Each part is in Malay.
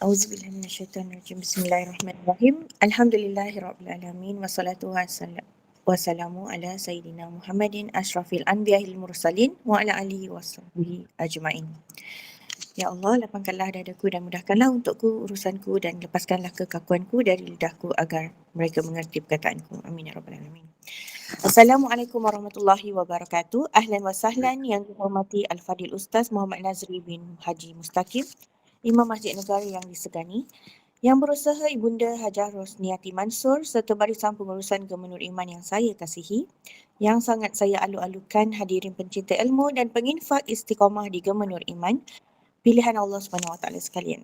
Auzubillahi minasyaitonirrajim. Bismillahirrahmanirrahim. Alhamdulillahirabbil wassalatu wassalamu ala sayyidina Muhammadin asyrafil anbiya'il mursalin wa ala alihi washabbihi ajmain. Ya Allah, lapangkanlah dadaku dan mudahkanlah untukku urusanku dan lepaskanlah kekakuanku dari lidahku agar mereka mengerti perkataanku. Amin ya rabbal alamin. Assalamualaikum warahmatullahi wabarakatuh. Ahlan wa sahlan yang dihormati Al-Fadil Ustaz Muhammad Nazri bin Haji Mustaqim, Imam Masjid Negara yang disegani, yang berusaha Ibunda Hajah Rosniati Mansur serta barisan pengurusan Gemenur Iman yang saya kasihi, yang sangat saya alu-alukan hadirin pencinta ilmu dan penginfak istiqamah di Gemenur Iman, pilihan Allah SWT sekalian.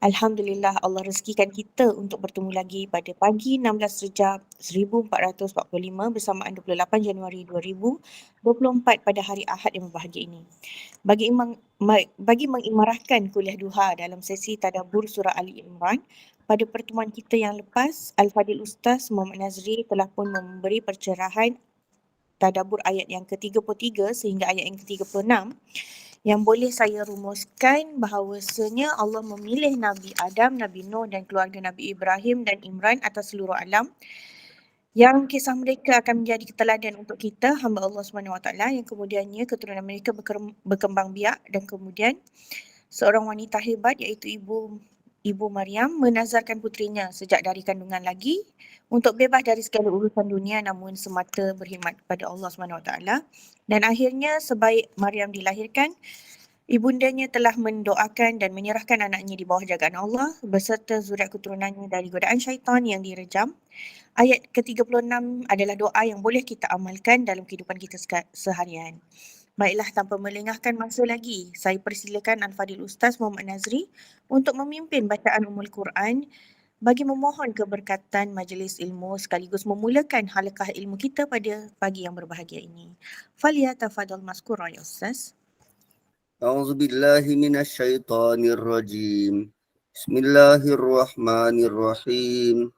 Alhamdulillah Allah rezekikan kita untuk bertemu lagi pada pagi 16 Rejab 1445 bersamaan 28 Januari 2024 pada hari Ahad yang berbahagia ini. Bagi mengimarahkan kuliah duha dalam sesi tadabbur surah Ali Imran, pada pertemuan kita yang lepas, Al-Fadil Ustaz Muhammad Nazri telah pun memberi pencerahan tadabbur ayat yang ke-33 sehingga ayat yang ke-36, yang boleh saya rumuskan bahawasanya Allah memilih Nabi Adam, Nabi Nuh dan keluarga Nabi Ibrahim dan Imran atas seluruh alam, yang kisah mereka akan menjadi keteladan untuk kita, hamba Allah SWT, yang kemudiannya keturunan mereka berkembang biak dan kemudian seorang wanita hebat iaitu Ibu Maryam menazarkan putrinya sejak dari kandungan lagi untuk bebas dari segala urusan dunia namun semata berkhidmat kepada Allah SWT. Dan akhirnya sebaik Maryam dilahirkan, ibundanya telah mendoakan dan menyerahkan anaknya di bawah jagaan Allah beserta zuriat keturunannya dari godaan syaitan yang direjam. Ayat ke-36 adalah doa yang boleh kita amalkan dalam kehidupan kita seharian. Baiklah, tanpa melengahkan masa lagi, saya persilakan Al-Fadil Ustaz Muhammad Nazri untuk memimpin bacaan Ummul Quran bagi memohon keberkatan majlis ilmu sekaligus memulakan halaqah ilmu kita pada pagi yang berbahagia ini. Falyatafadhal mazkura ya Ustaz. A'udzu billahi minasyaitonir rajim. Bismillahirrahmanirrahim.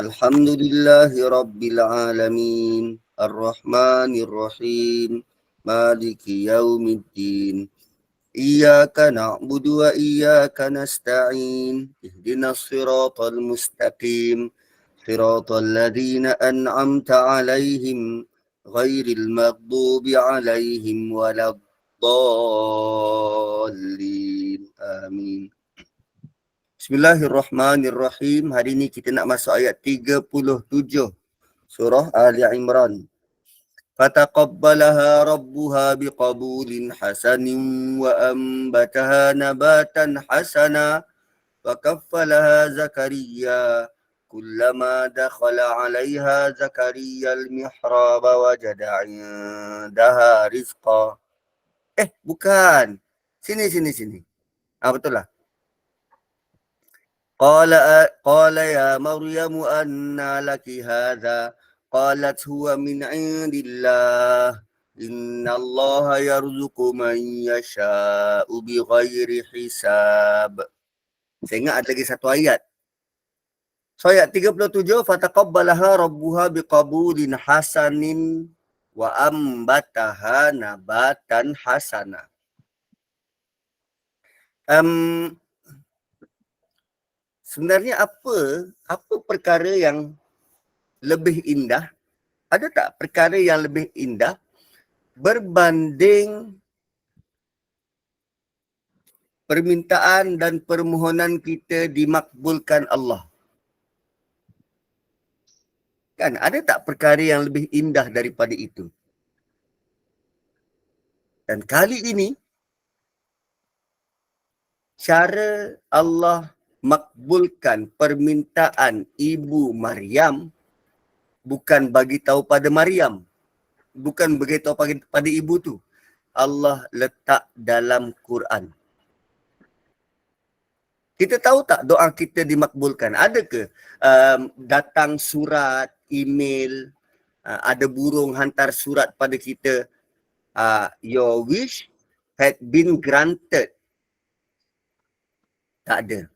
Alhamdulillahi rabbil alamin. Arrahmanir rahim. Maliki yaumiddin. Iyyaka na'budu wa iyyaka nasta'in. Ihdinas siratal mustaqim. Siratal ladzina an'amta 'alaihim ghairil maghdubi 'alaihim waladdallin. Amin. Bismillahirrahmanirrahim. Hari ini kita nak masuk ayat 37 surah Ali Imran. Fataqabbalaha rabbuha biqabulin hasanin wa ambataha nabatan hasana wa kaffalaha Zakaria kullama dakhala 'alaiha Zakaria al-mihrab wajada 'indaha rizqa. Bukan. Sini. Betul lah. Qala ya Maryam anna laki hadha. Qalat huwa min 'indillah. Innallaha yarzuqu man yasha'u bighairi hisab. Saya ingat ada lagi satu ayat. So ayat 37, fataqabbalaha rabbuha biqabulin hasanin wa ambataha nabatan hasana. Sebenarnya apa perkara yang lebih indah? Ada tak perkara yang lebih indah berbanding permintaan dan permohonan kita dimakbulkan Allah? Kan ada tak perkara yang lebih indah daripada itu? Dan kali ini cara Allah makbulkan permintaan Ibu Maryam bukan bagi tahu pada Maryam, bukan beritahu pada ibu tu. Allah letak dalam Quran. Kita tahu tak doa kita dimakbulkan? Ada ke datang surat, email, ada burung hantar surat pada kita, your wish had been granted? Tak ada.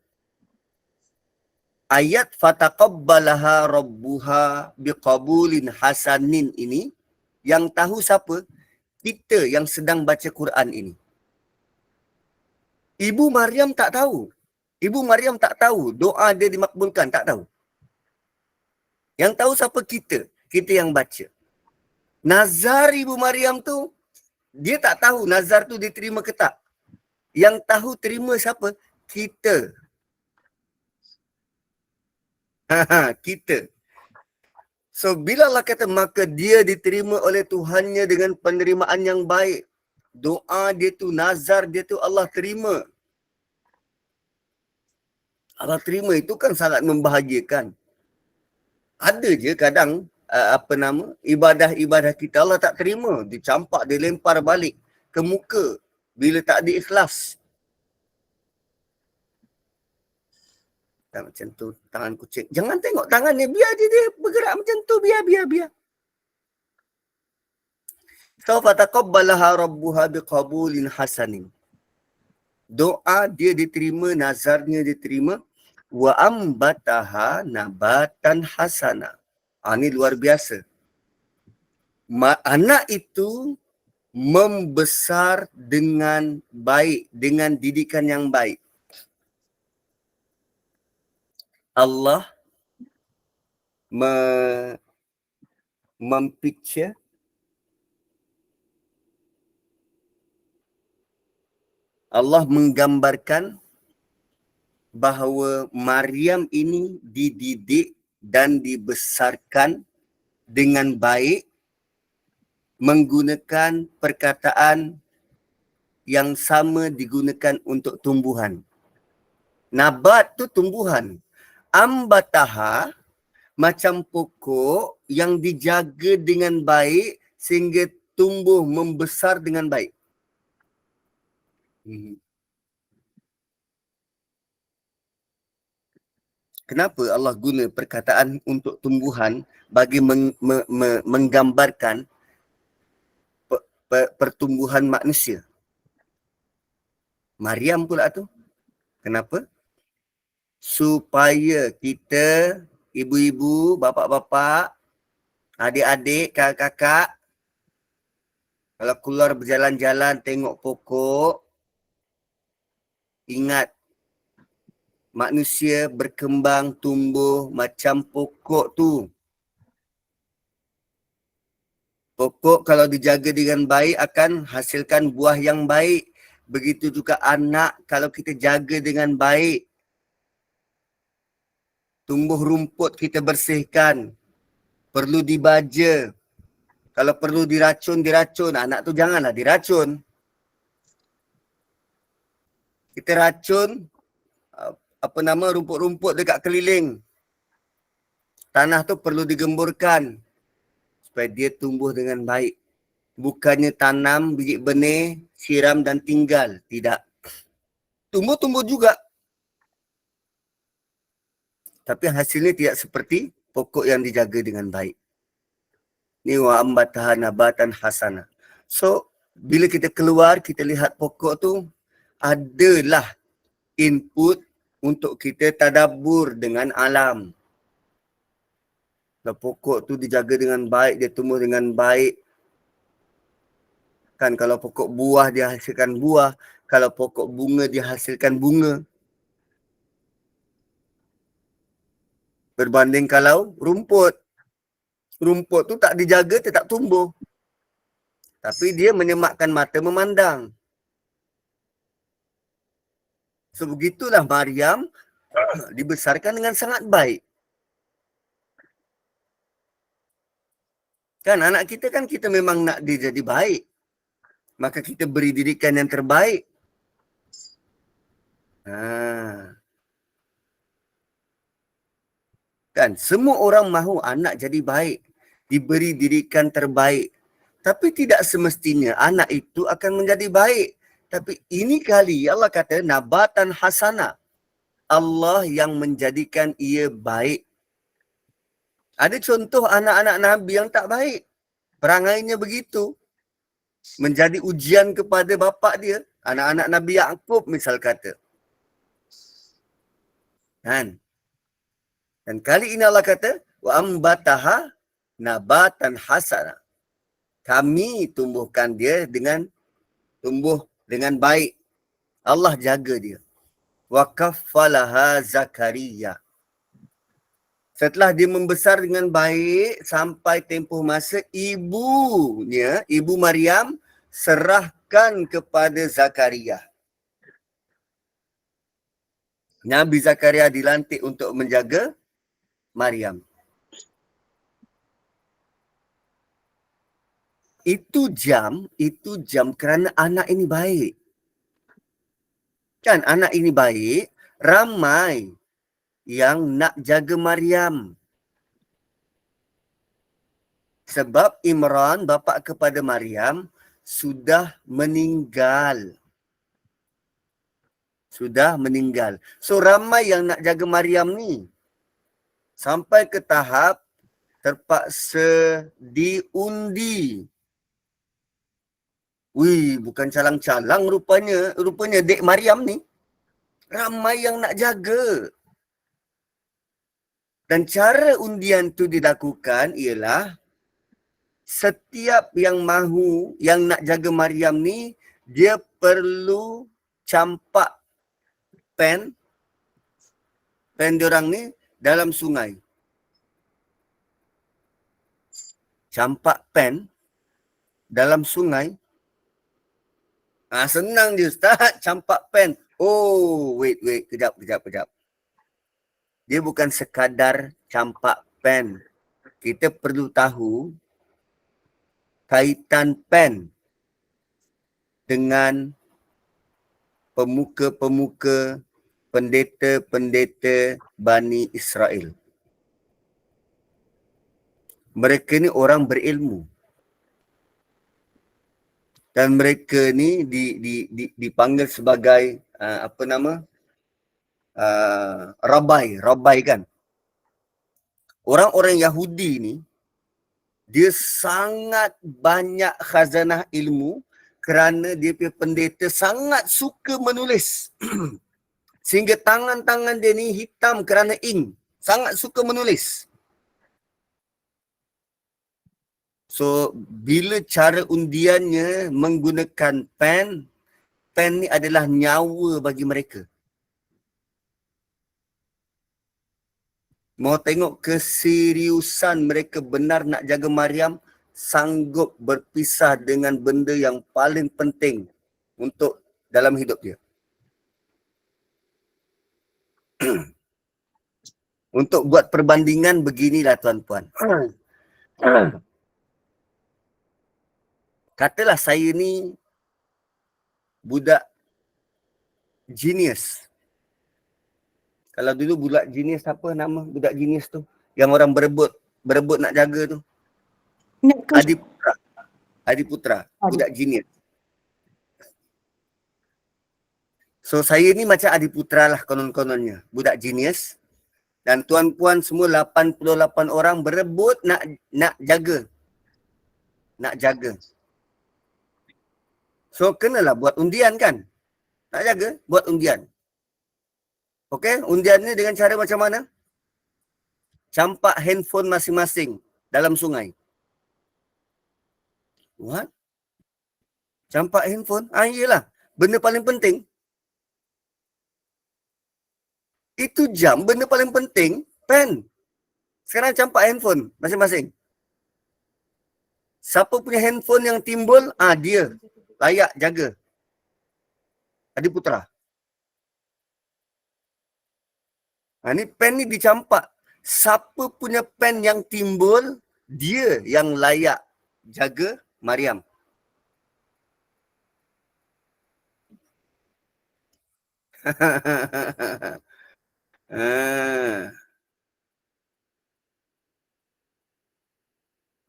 Ayat fataqabbalaha rabbuha biqabulin hasanin ini, yang tahu siapa? Kita yang sedang baca Quran ini. Ibu Maryam tak tahu. Ibu Maryam tak tahu doa dia dimakbulkan, tak tahu. Yang tahu siapa kita? Kita yang baca. Nazar Ibu Maryam tu, dia tak tahu nazar tu diterima ke tak. Yang tahu terima siapa? Kita. Kita. So, bila Allah kata, maka dia diterima oleh Tuhannya dengan penerimaan yang baik. Doa dia tu, nazar dia tu Allah terima. Allah terima itu kan sangat membahagiakan. Ada je kadang ibadah-ibadah kita Allah tak terima, dicampak, dilempar balik ke muka bila tak diikhlas. Tak macam tu tangan kucing. Jangan tengok tangan dia, biar dia bergerak macam tu, biar. Sawfa taqabbalaha rabbuha biqabulin hasanin. Doa dia diterima, nazarnya diterima. Wa ambataha nabatan hasana. Ini luar biasa. Anak itu membesar dengan baik, dengan didikan yang baik. Allah mempicture Allah menggambarkan bahawa Maryam ini dididik dan dibesarkan dengan baik menggunakan perkataan yang sama digunakan untuk tumbuhan. Nabat tu tumbuhan. Ambataha macam pokok yang dijaga dengan baik sehingga tumbuh membesar dengan baik. Kenapa Allah guna perkataan untuk tumbuhan bagi menggambarkan pertumbuhan manusia? Maryam pula tu. Kenapa? Supaya kita, ibu-ibu, bapa-bapa, adik-adik, kakak-kakak, kalau keluar berjalan-jalan tengok pokok, ingat manusia berkembang, tumbuh macam pokok tu. Pokok kalau dijaga dengan baik akan hasilkan buah yang baik. Begitu juga anak kalau kita jaga dengan baik. Tumbuh rumput kita bersihkan. Perlu dibaja. Kalau perlu diracun, diracun. Anak tu janganlah diracun. Kita racun rumput-rumput dekat keliling. Tanah tu perlu digemburkan supaya dia tumbuh dengan baik. Bukannya tanam biji benih, siram dan tinggal. Tidak. Tumbuh-tumbuh juga. Tapi hasilnya tidak seperti pokok yang dijaga dengan baik. Ni wa ambataha nabatan hasana. So, bila kita keluar, kita lihat pokok tu adalah input untuk kita tadabbur dengan alam. Kalau pokok tu dijaga dengan baik, dia tumbuh dengan baik. Kan kalau pokok buah dia hasilkan buah, kalau pokok bunga dia hasilkan bunga. Berbanding kalau rumput. Rumput tu tak dijaga, tetap tumbuh. Tapi dia menyemakkan mata memandang. So begitulah Maryam dibesarkan dengan sangat baik. Kan anak kita kan kita memang nak dia jadi baik. Maka kita beri didikan yang terbaik. Kan semua orang mahu anak jadi baik, diberi didikan terbaik. Tapi tidak semestinya anak itu akan menjadi baik. Tapi ini kali Allah kata nabatan hasana. Allah yang menjadikan ia baik. Ada contoh anak-anak Nabi yang tak baik. Perangainya begitu. Menjadi ujian kepada bapa dia. Anak-anak Nabi Yaqub misal kata. Kan? Dan kali ini Allah kata, wa ambataha nabatan hasana. Kami tumbuhkan dia tumbuh dengan baik. Allah jaga dia. wa kaffalaha Zakaria. Setelah dia membesar dengan baik sampai tempoh masa, ibu Maryam serahkan kepada Zakaria. Nabi Zakaria dilantik untuk menjaga Maryam. Itu jam kerana anak ini baik. Kan anak ini baik, ramai yang nak jaga Maryam. Sebab Imran, bapa kepada Maryam, sudah meninggal. So ramai yang nak jaga Maryam ni. Sampai ke tahap terpaksa diundi. Wih, bukan calang-calang rupanya. Rupanya dek Maryam ni ramai yang nak jaga. Dan cara undian tu dilakukan ialah setiap yang mahu, yang nak jaga Maryam ni, dia perlu campak pen diorang ni dalam sungai. Campak pen dalam sungai. Senang je Ustaz, campak pen. Oh, wait, kejap. Dia bukan sekadar campak pen. Kita perlu tahu kaitan pen dengan pemuka-pemuka, pendeta-pendeta Bani Israel. Mereka ni orang berilmu. Dan mereka ni dipanggil sebagai rabai kan. Orang-orang Yahudi ni, dia sangat banyak khazanah ilmu kerana dia punya pendeta sangat suka menulis. Sehingga tangan-tangan dia ni hitam kerana ink. Sangat suka menulis. So, bila cara undiannya menggunakan pen ni adalah nyawa bagi mereka. Mau tengok keseriusan mereka benar nak jaga Maryam, sanggup berpisah dengan benda yang paling penting untuk dalam hidup dia. Untuk buat perbandingan beginilah tuan-puan. Katalah saya ni budak genius. Kalau dulu budak genius, apa nama budak genius tu? Yang orang berebut nak jaga tu. Adi Putra. Budak genius. So saya ni macam Adi Putra lah konon-kononnya. Budak genius. Dan tuan-puan semua 88 orang berebut nak jaga. Nak jaga. So kenalah buat undian kan? Nak jaga, buat undian. Okey, undian ni dengan cara macam mana? Campak handphone masing-masing dalam sungai. What? Campak handphone? Iyalah. Benda paling penting. Itu jam, benda paling penting, pen. Sekarang campak handphone masing-masing. Siapa punya handphone yang timbul, dia layak jaga. Adi Putra. Ni pen ni dicampak. Siapa punya pen yang timbul, dia yang layak jaga Maryam.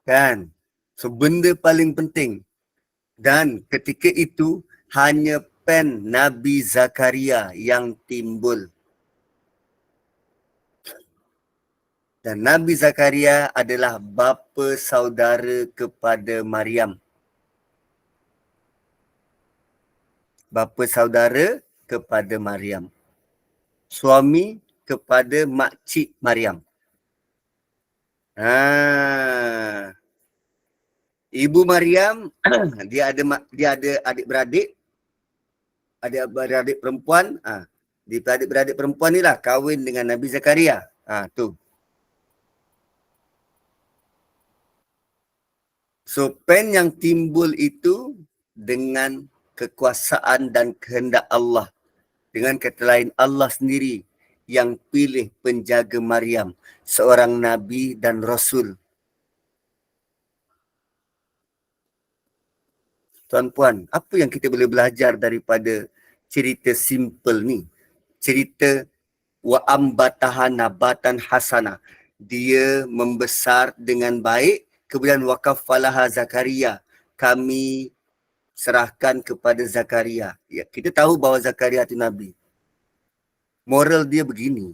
Kan? So benda paling penting. Dan ketika itu hanya pen Nabi Zakaria yang timbul. Dan Nabi Zakaria adalah bapa saudara kepada Maryam. Bapa saudara kepada Maryam. Suami kepada makcik Maryam. Ibu Maryam dia ada adik-beradik. Adik-beradik perempuan. Di adik-beradik perempuan ni lah kahwin dengan Nabi Zakaria. Tu. So pen yang timbul itu dengan kekuasaan dan kehendak Allah. Dengan kata lain, Allah sendiri yang pilih penjaga Maryam, seorang Nabi dan Rasul. Tuan-puan, apa yang kita boleh belajar daripada cerita simple ni? Cerita wa ambataha nabatan hasana. Dia membesar dengan baik, kemudian wakafalaha Zakaria. Kami serahkan kepada Zakaria. Ya, kita tahu bahawa Zakaria itu Nabi. Moral dia begini.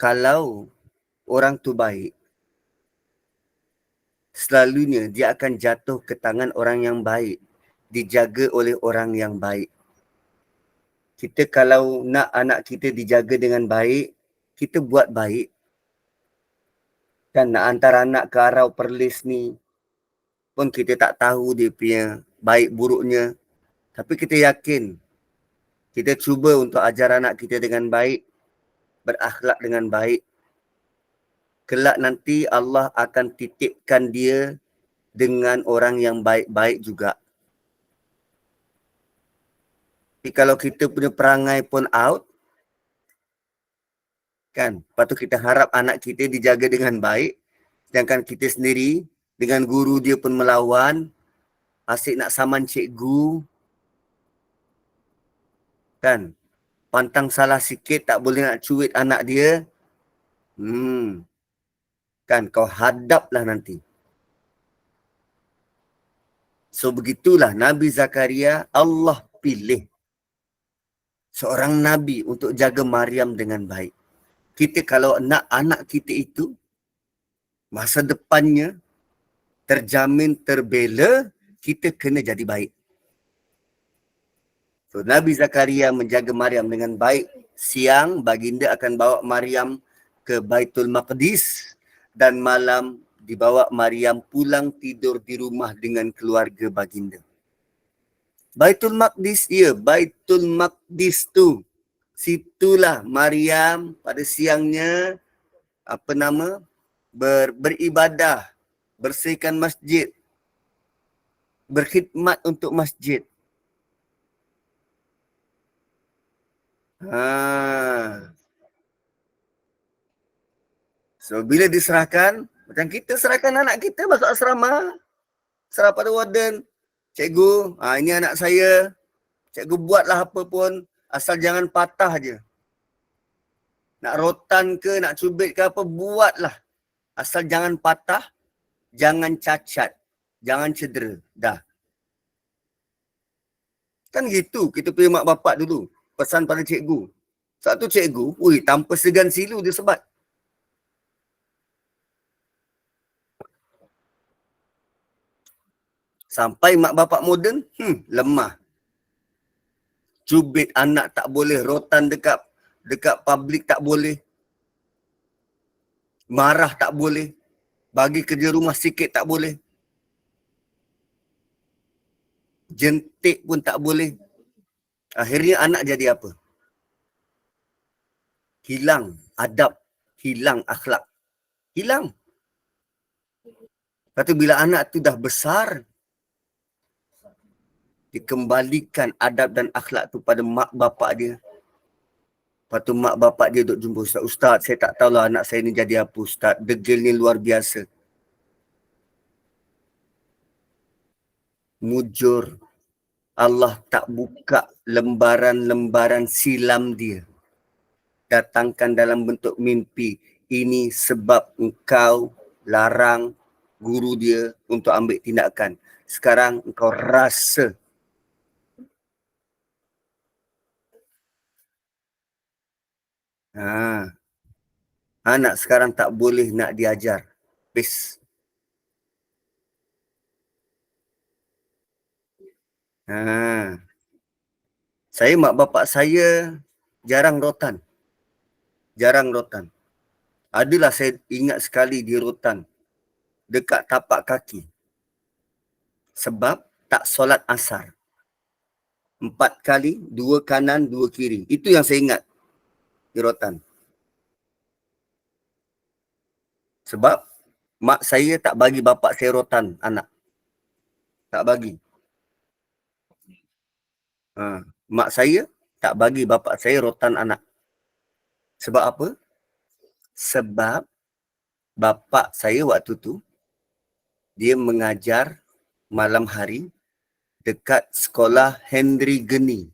Kalau orang tu baik, selalunya dia akan jatuh ke tangan orang yang baik. Dijaga oleh orang yang baik. Kita kalau nak anak kita dijaga dengan baik, kita buat baik. Kan nak hantar anak ke Arau Perlis ni, pun kita tak tahu dia punya baik buruknya. Tapi kita yakin, kita cuba untuk ajar anak kita dengan baik, berakhlak dengan baik. Kelak nanti Allah akan titipkan dia dengan orang yang baik-baik juga. Tapi kalau kita punya perangai pun out, kan, lepas tu kita harap anak kita dijaga dengan baik, sedangkan kita sendiri dengan guru dia pun melawan, asyik nak saman cikgu, kan, pantang salah sikit tak boleh nak cuit anak dia, kan, kau hadaplah nanti. So begitulah Nabi Zakaria, Allah pilih seorang Nabi untuk jaga Maryam dengan baik. Kita kalau nak anak kita itu, masa depannya terjamin, terbela, kita kena jadi baik. So Nabi Zakaria menjaga Maryam dengan baik. Siang baginda akan bawa Maryam ke Baitul Maqdis dan malam dibawa Maryam pulang tidur di rumah dengan keluarga baginda. Baitul Maqdis, ya, Baitul Maqdis tu. Situlah Maryam pada siangnya beribadah, bersihkan masjid, berkhidmat untuk masjid. So bila diserahkan, macam kita serahkan anak kita masuk asrama, serah pada warden, cikgu, ini anak saya, cikgu buatlah apa pun, asal jangan patah je. Nak rotan ke, nak cubit ke apa, buatlah. Asal jangan patah, jangan cacat, jangan cedera. Dah. Kan gitu kita punya mak bapak dulu. Pesan pada cikgu. Satu cikgu, tanpa segan silu dia sebat. Sampai mak bapak moden, lemah. Cubit anak tak boleh, rotan dekat publik tak boleh. Marah tak boleh. Bagi kerja rumah sikit tak boleh. Jentik pun tak boleh. Akhirnya anak jadi apa? Hilang adab, hilang akhlak. Hilang. Lepas tu bila anak tu dah besar, dikembalikan adab dan akhlak tu pada mak bapak dia. Lepas tu mak bapak dia duk jumpa ustaz. Ustaz, saya tak tahulah anak saya ni jadi apa ustaz. Degil ni luar biasa. Mujur. Allah tak buka lembaran-lembaran silam dia. Datangkan dalam bentuk mimpi. Ini sebab engkau larang guru dia untuk ambil tindakan. Sekarang engkau rasa. Anak sekarang tak boleh nak diajar. Habis. Saya, mak bapak saya jarang rotan. Jarang rotan. Adalah saya ingat sekali di rotan. Dekat tapak kaki. Sebab tak solat asar. 4 kali, 2 kanan, 2 kiri. Itu yang saya ingat di rotan. Sebab mak saya tak bagi bapa saya rotan anak. Tak bagi. Mak saya tak bagi bapa saya rotan anak. Sebab apa? Sebab bapa saya waktu tu dia mengajar malam hari dekat sekolah Henry Geni.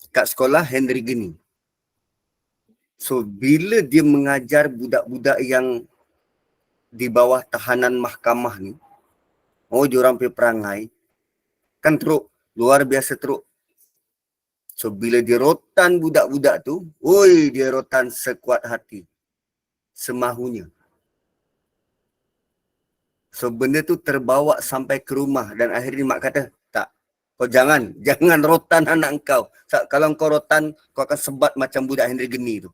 Kat sekolah Henry Geni. So bila dia mengajar budak-budak yang di bawah tahanan mahkamah ni, diorang pergi perangai, kan teruk, luar biasa teruk. So bila dia rotan budak-budak tu, dia rotan sekuat hati, semahunya. So benda tu terbawa sampai ke rumah dan akhirnya mak kata, tak, kau jangan rotan anak kau. Kalau kau rotan, kau akan sebat macam budak Henry Geni tu.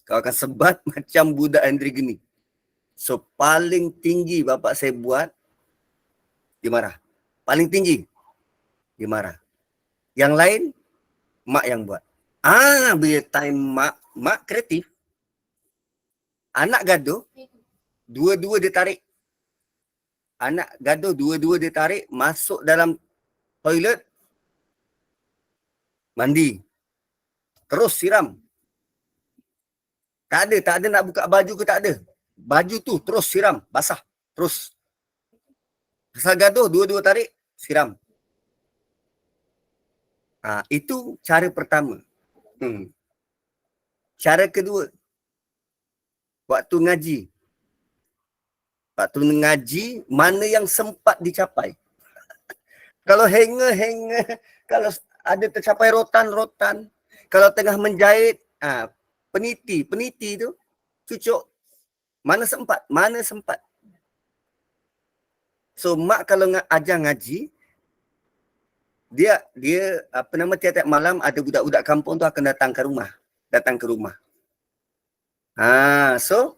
Kau akan sebat macam budak Henry Geni. So paling tinggi bapak saya buat, dia marah. Paling tinggi, dia marah. Yang lain, mak yang buat. Bila time mak kreatif. Anak gaduh, dua-dua dia tarik. Anak gaduh, dua-dua dia tarik, masuk dalam toilet, mandi. Terus siram. Tak ada nak buka baju ke tak ada. Baju tu terus siram, basah. Terus. Pasal gaduh, dua-dua tarik, siram. Itu cara pertama. Cara kedua, waktu ngaji. Waktu ngaji, mana yang sempat dicapai. Kalau hanger, kalau ada tercapai rotan. Kalau tengah menjahit, peniti tu, cucuk. Mana sempat. So mak kalau ajar ngaji, dia tiap-tiap malam ada budak-budak kampung tu akan datang ke rumah. So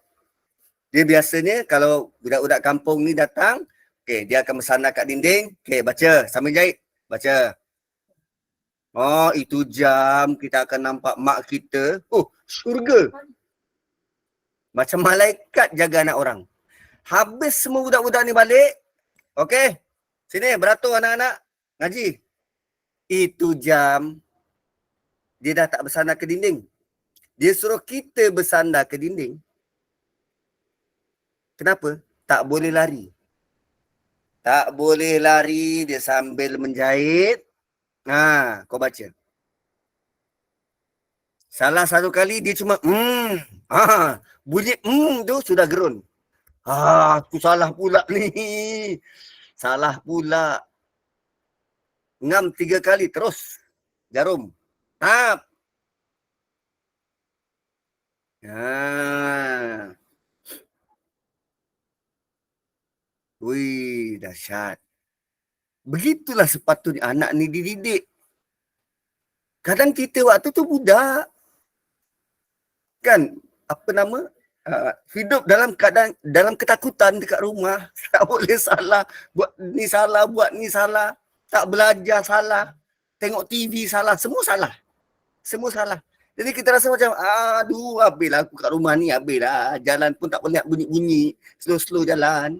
dia biasanya kalau budak-budak kampung ni datang, dia akan bersandar kat dinding, baca sambil jahit, baca. Itu jam kita akan nampak mak kita, syurga. Macam malaikat jaga anak orang. Habis semua budak-budak ni balik, sini beratur anak-anak, ngaji. Itu jam, dia dah tak bersandar ke dinding. Dia suruh kita bersandar ke dinding. Kenapa? Tak boleh lari. Tak boleh lari, dia sambil menjahit. Kau baca. Salah satu kali dia cuma bunyi tu sudah gerun. Aku salah pula ni. Salah pula. Ngam 3 kali terus. Jarum. Tap. Dahsyat. Begitulah sepatutnya anak ni dididik. Kadang kita waktu tu budak. Kan, hidup dalam keadaan, dalam ketakutan dekat rumah. Tak boleh salah. Buat ni salah. Tak belajar salah. Tengok TV salah. Semua salah. Jadi kita rasa macam, habislah aku kat rumah ni, habislah. Jalan pun tak boleh nak bunyi-bunyi. Slow-slow jalan.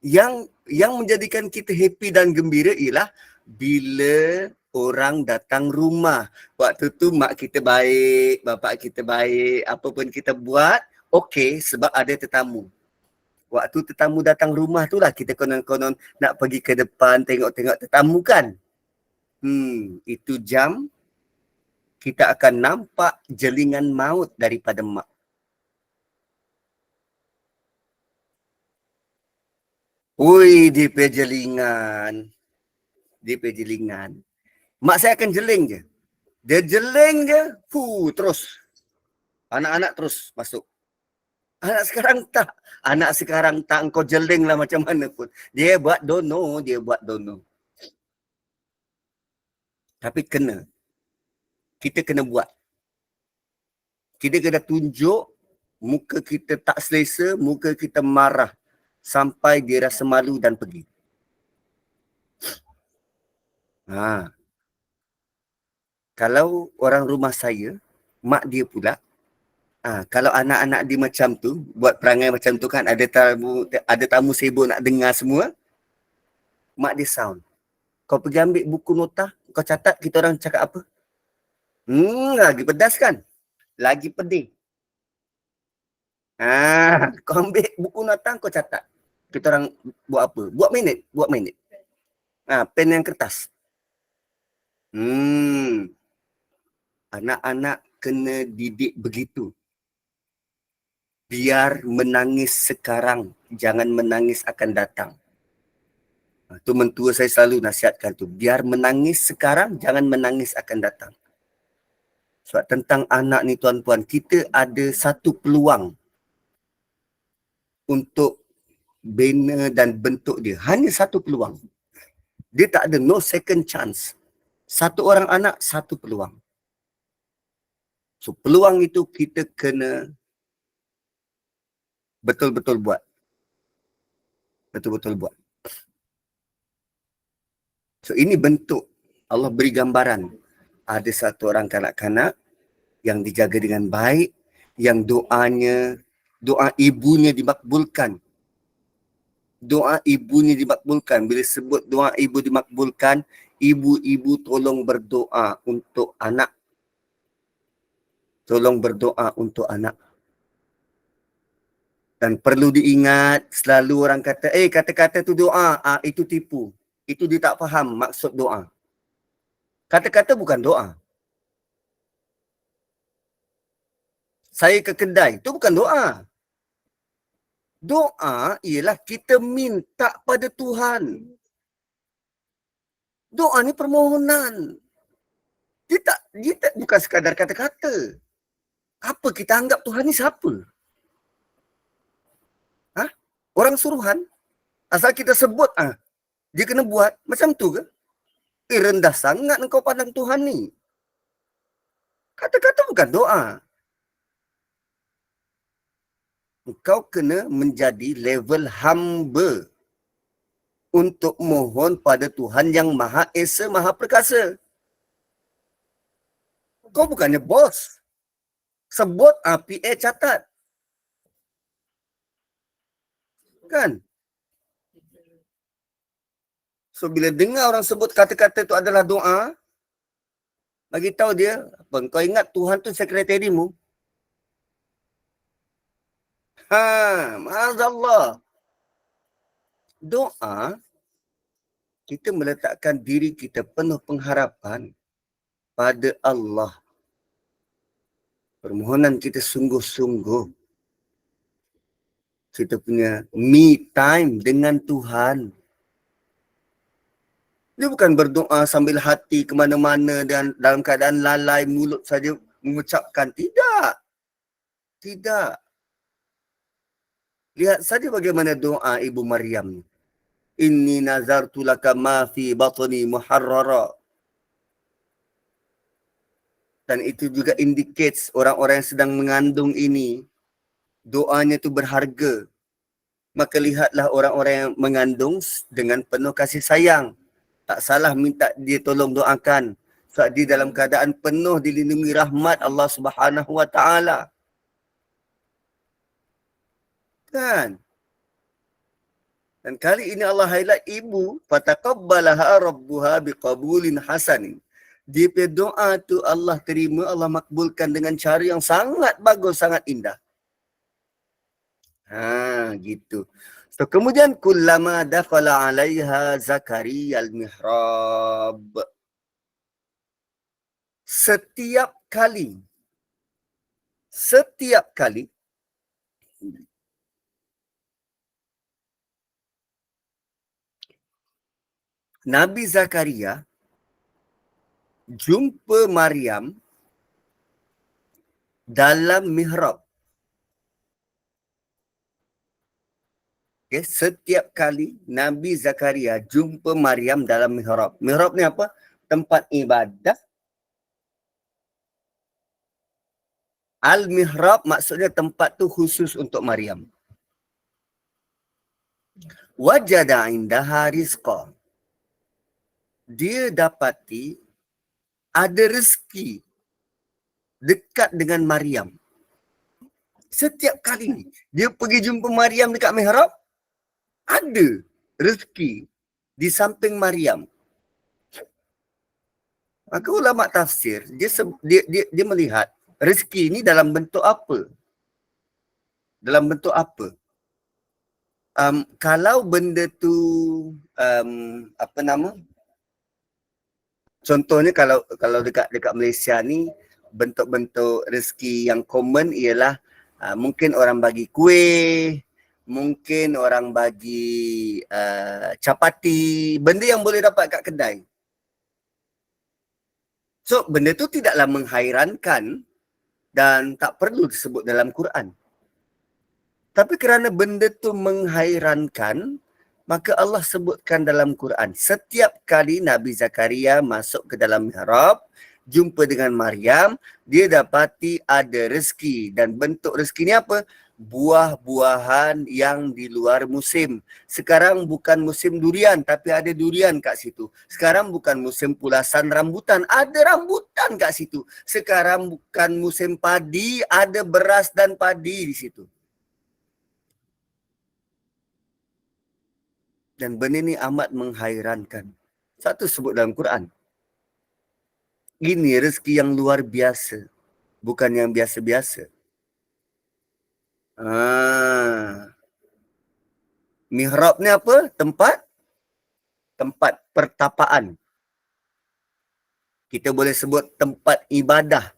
Yang menjadikan kita happy dan gembira ialah bila orang datang rumah. Waktu tu mak kita baik, bapak kita baik, apa pun kita buat, sebab ada tetamu. Waktu tetamu datang rumah tu lah kita konon-konon nak pergi ke depan tengok-tengok tetamu kan. Itu jam kita akan nampak jelingan maut daripada mak. Dia punya jelingan. Mak saya akan jeling je. Dia jeling je, terus. Anak-anak terus masuk. Anak sekarang tak. Engkau jeling lah macam mana pun. Dia buat dono. Tapi kita kena buat. Kita kena tunjuk muka kita tak selesa, muka kita marah. Sampai dia rasa malu dan pergi. Ha. Kalau orang rumah saya, mak dia pula, kalau anak-anak dia macam tu, buat perangai macam tu kan, ada tamu sibuk nak dengar semua, mak dia sound. Kau pergi ambil buku nota, kau catat kita orang cakap apa. Lagi pedas kan? Lagi pedih. Kau ambil buku nota, kau catat. Kita orang buat apa? Buat minit. Pen yang kertas. Anak-anak kena didik begitu. Biar menangis sekarang, jangan menangis akan datang. Tu mentua saya selalu nasihatkan tu. Biar menangis sekarang, jangan menangis akan datang. Sebab tentang anak ni tuan-puan, kita ada satu peluang untuk bina dan bentuk dia. Hanya satu peluang. Dia tak ada no second chance. Satu orang anak, satu peluang. So peluang itu kita kena betul-betul buat. Betul-betul buat. So ini bentuk Allah beri gambaran. Ada satu orang kanak-kanak yang dijaga dengan baik, yang doa ibunya dimakbulkan. Doa ibunya dimakbulkan. Bila sebut doa ibu dimakbulkan, ibu-ibu tolong berdoa untuk anak. Tolong berdoa untuk anak. Dan perlu diingat, selalu orang kata, kata-kata tu doa, itu tipu. Itu dia tak faham maksud doa. Kata-kata bukan doa. Saya ke kedai, itu bukan doa. Doa ialah kita minta pada Tuhan. Doa ni permohonan. Dia tak bukan sekadar kata-kata. Apa kita anggap Tuhan ni siapa? Orang suruhan? Asal kita sebut, dia kena buat. Macam tu ke? Rendah sangat engkau pandang Tuhan ni. Kata-kata bukan doa. Engkau kena menjadi level hamba untuk mohon pada Tuhan yang Maha Esa, Maha Perkasa. Kau bukannya bos. Sebut, PA catat. Kan? So, bila dengar orang sebut kata-kata itu adalah doa, bagi tahu dia, kau ingat Tuhan tu sekretarimu? Ma'azallah. Doa, kita meletakkan diri kita penuh pengharapan pada Allah. Permohonan kita sungguh-sungguh. Kita punya me time dengan Tuhan. Dia bukan berdoa sambil hati ke mana-mana dan dalam keadaan lalai mulut saja mengucapkan. Tidak. Tidak. Lihat saja bagaimana doa Ibu Maryam. Inni nazartu laka ma fi batni muharrara. Dan itu juga indicates orang-orang yang sedang mengandung ini, doanya itu berharga. Maka lihatlah orang-orang yang mengandung dengan penuh kasih sayang. Tak salah minta dia tolong doakan. Sebab dia dalam keadaan penuh dilindungi rahmat Allah Subhanahu Wa Taala. Kan? Dan kali ini Allah highlight ibu, fataqabbalaha rabbuha biqabulin hasanin. Dia punya doa tu Allah terima, Allah makbulkan dengan cara yang sangat bagus, sangat indah. Gitu. So kemudian kullama dakhala 'alaiha Zakaria al-mihrab. Setiap kali Nabi Zakaria jumpa Maryam dalam mihrab. Okay, setiap kali Nabi Zakaria jumpa Maryam dalam mihrab. Mihrab ni apa? Tempat ibadah. Al-mihrab maksudnya tempat tu khusus untuk Maryam. Wajada indaha rizqa. dia dapati ada rezeki dekat dengan Maryam. Setiap kali dia pergi jumpa Maryam dekat mihrab, ada rezeki di samping Maryam. Maka ulama tafsir, dia melihat rezeki ini dalam bentuk apa? Dalam bentuk apa? Kalau benda tu, apa nama? Contohnya kalau dekat Malaysia ni, bentuk-bentuk rezeki yang common ialah mungkin orang bagi kuih, mungkin orang bagi capati, benda yang boleh dapat kat kedai. So, benda tu tidaklah menghairankan dan tak perlu disebut dalam Quran. Tapi kerana benda tu menghairankan, maka Allah sebutkan dalam Quran. Setiap kali Nabi Zakaria masuk ke dalam mihrab, jumpa dengan Maryam, dia dapati ada rezeki. Dan bentuk rezeki ni apa? Buah-buahan yang di luar musim. Sekarang bukan musim durian, tapi ada durian kat situ. Sekarang bukan musim pulasan rambutan, ada rambutan kat situ. Sekarang bukan musim padi, ada beras dan padi di situ. Dan benda ni amat menghairankan. Satu sebut dalam Quran. Ini rezeki yang luar biasa. Bukan yang biasa-biasa. Mihrab ni apa? Tempat pertapaan. Kita boleh sebut tempat ibadah.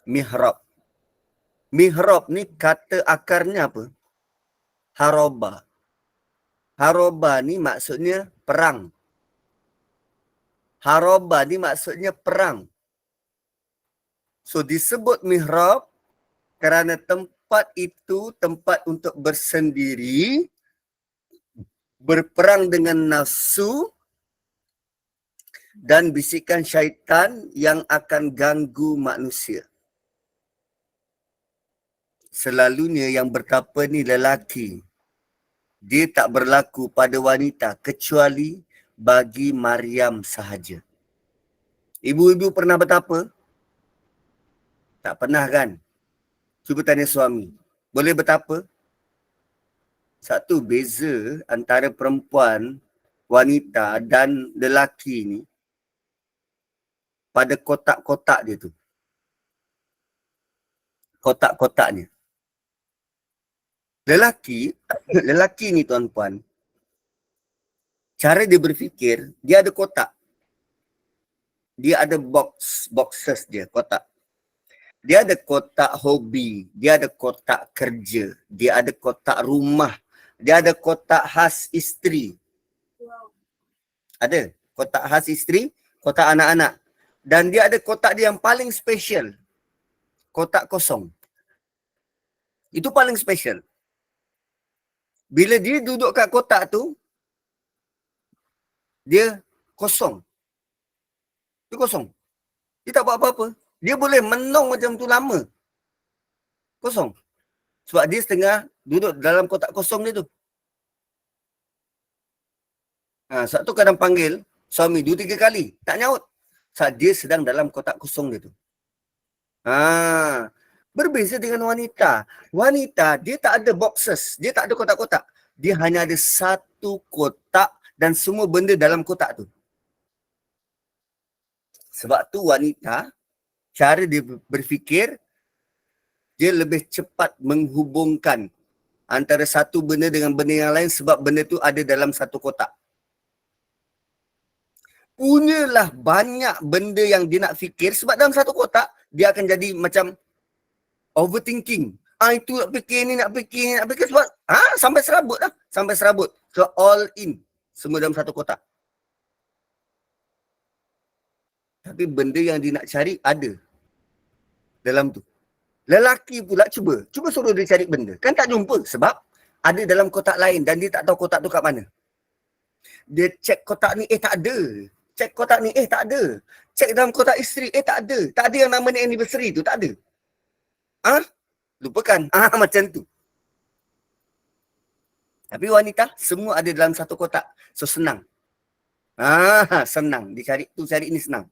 Mihrab. Mihrab ni kata akarnya apa? Haroba. Haroba ni maksudnya perang. Haroba ni maksudnya perang. So disebut mihrab kerana tempat itu tempat untuk bersendiri, berperang dengan nafsu dan bisikan syaitan yang akan ganggu manusia. Selalunya yang bertapa ni lelaki. Dia tak berlaku pada wanita kecuali bagi Maryam sahaja. Ibu-ibu pernah bertapa? Tak pernah kan? Cuba tanya suami. Boleh bertapa? Satu beza antara perempuan, wanita dan lelaki ni pada kotak-kotak dia tu. Kotak-kotaknya. Lelaki ni tuan-puan, cara dia berfikir, dia ada kotak. Dia ada boxes dia, kotak. Dia ada kotak hobi, dia ada kotak kerja, dia ada kotak rumah, dia ada kotak khas isteri. Ada kotak khas isteri, kotak anak-anak. Dan dia ada kotak dia yang paling special. Kotak kosong. Itu paling special. Bila dia duduk kat kotak tu, dia kosong. Dia kosong. Dia tak buat apa-apa. Dia boleh menong macam tu lama. Kosong. Sebab dia setengah duduk dalam kotak kosong dia tu. Saat tu kadang panggil suami 2-3 kali. Tak nyaut. Saat dia sedang dalam kotak kosong dia tu. Berbeza dengan wanita. Wanita, dia tak ada boxes. Dia tak ada kotak-kotak. Dia hanya ada satu kotak dan semua benda dalam kotak tu. Sebab tu wanita, cara dia berfikir, dia lebih cepat menghubungkan antara satu benda dengan benda yang lain sebab benda tu ada dalam satu kotak. Punyalah banyak benda yang dia nak fikir sebab dalam satu kotak, dia akan jadi macam overthinking. Itu nak fikir ni, nak fikir sebab sampai serabut lah. Sampai serabut. So all in. Semua dalam satu kotak. Tapi benda yang dia nak cari ada dalam tu. Lelaki pula cuba suruh dia cari benda. Kan tak jumpa sebab ada dalam kotak lain dan dia tak tahu kotak tu kat mana. Dia cek kotak ni, tak ada. Cek kotak ni, tak ada. Cek dalam kotak isteri, tak ada. Tak ada yang nama ni anniversary tu, tak ada. Lupakan. Macam tu. Tapi wanita semua ada dalam satu kotak. So senang. Senang. Dicari tu cari ni senang.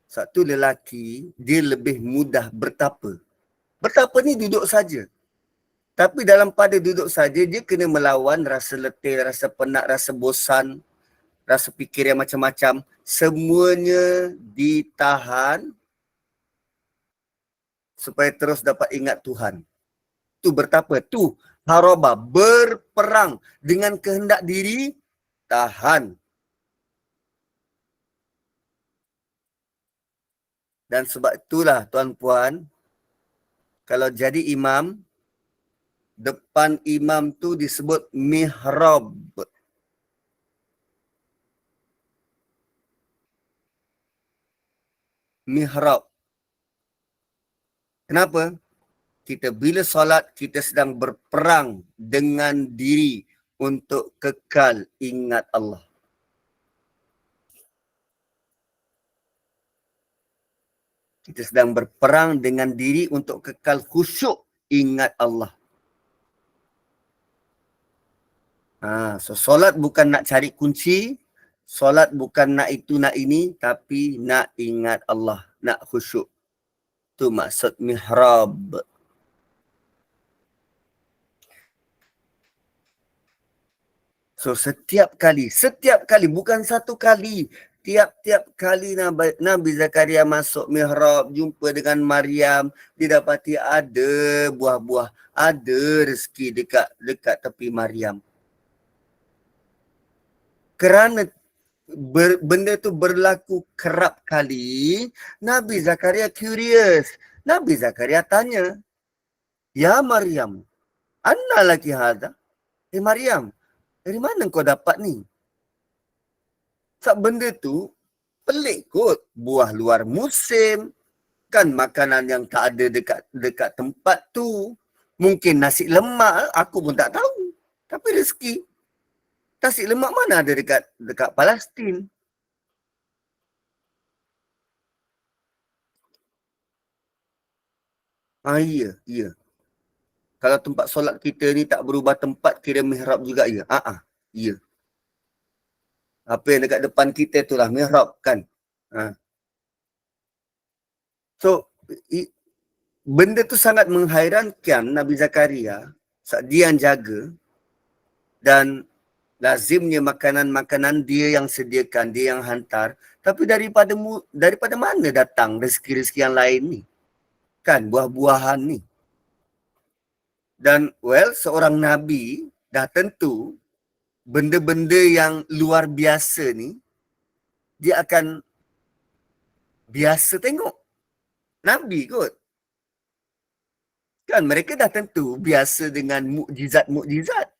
Satu lelaki, dia lebih mudah bertapa. Bertapa ni duduk saja. Tapi dalam pada duduk saja, dia kena melawan rasa letih, rasa penat, rasa bosan, rasa fikir yang macam-macam. Semuanya ditahan supaya terus dapat ingat Tuhan. Tu bertapa. Tu haraba, berperang dengan kehendak diri, tahan. Dan sebab itulah tuan-puan, kalau jadi imam, depan imam tu disebut mihrab. Mihrab. Kenapa? Kita bila solat, kita sedang berperang dengan diri untuk kekal ingat Allah. Kita sedang berperang dengan diri untuk kekal khusyuk ingat Allah. So solat bukan nak cari kunci, solat bukan nak itu nak ini, tapi nak ingat Allah, nak khusyuk. Tu maksud mihrab. So setiap kali, bukan satu kali, tiap-tiap kali Nabi Zakaria masuk mihrab, jumpa dengan Maryam, didapati ada buah-buah, ada rezeki dekat tepi Maryam. Kerana benda tu berlaku kerap kali, Nabi Zakaria curious. Nabi Zakaria tanya, "Ya Maryam, anna laki hadha?" Maryam, dari mana kau dapat ni? Sebab benda tu pelik kot. Buah luar musim. Kan makanan yang tak ada dekat tempat tu. Mungkin nasi lemak, aku pun tak tahu. Tapi rezeki. Nasi lemak mana ada dekat Palestin? Ya. Kalau tempat solat kita ni tak berubah tempat, kira mihrab juga ya. Ya. Apa yang dekat depan kita itulah mihrab kan. So, benda tu sangat menghairankan Nabi Zakaria. Dia yang jaga dan lazimnya makanan-makanan dia yang sediakan, dia yang hantar. Tapi daripada mana datang rezeki-rezeki yang lain ni? Kan buah-buahan ni. Dan seorang Nabi dah tentu benda-benda yang luar biasa ni dia akan biasa tengok. Nabi kot. Kan mereka dah tentu biasa dengan mukjizat-mukjizat.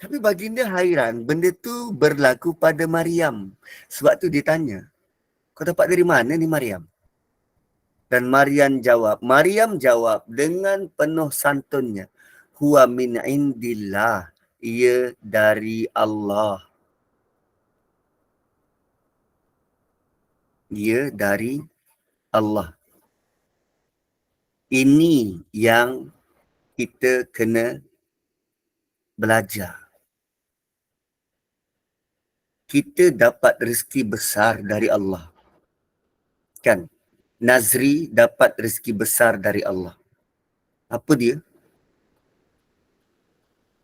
Tapi baginda hairan benda tu berlaku pada Maryam. Sebab tu dia tanya, "Kau dapat dari mana ni Maryam?" Dan Maryam jawab dengan penuh santunnya, "Huwa min indillah." Ia dari Allah. Ia dari Allah. Ini yang kita kena belajar. Kita dapat rezeki besar dari Allah. Kan? Nazri dapat rezeki besar dari Allah. Apa dia?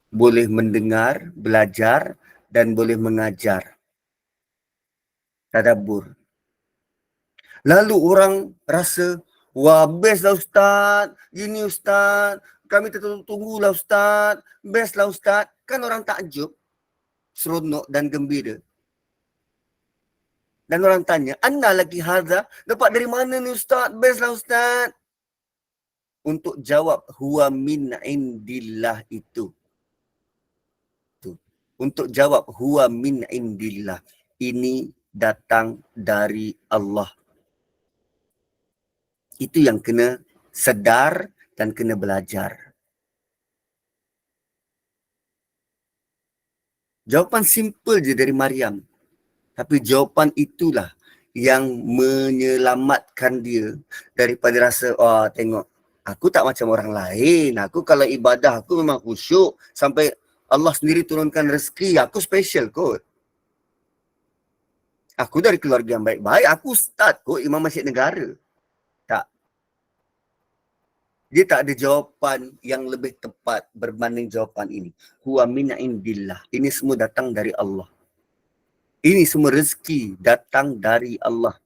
Boleh mendengar, belajar dan boleh mengajar. Tadabbur. Lalu orang rasa, "Wah, best lah Ustaz. Gini Ustaz. Kami tertunggu-tunggulah Ustaz. Best lah Ustaz." Kan orang takjub, seronok dan gembira. Dan orang tanya, "Anna lagi hadha?" Dapat dari mana ni Ustaz? Best lah Ustaz. Untuk jawab, huwa min indillah itu. Untuk jawab, huwa min indillah. Ini datang dari Allah. Itu yang kena sedar dan kena belajar. Jawapan simple je dari Maryam. Tapi jawapan itulah yang menyelamatkan dia daripada rasa, tengok Aku tak macam orang lain. Aku kalau ibadah, aku memang khusyuk. Sampai Allah sendiri turunkan rezeki. Aku special kot. Aku dari keluarga yang baik-baik. Aku ustaz kot, Imam Masjid Negara. Tak. Dia tak ada jawapan yang lebih tepat berbanding jawapan ini. Huwa min indillah. Ini semua datang dari Allah. Ini semua rezeki datang dari Allah.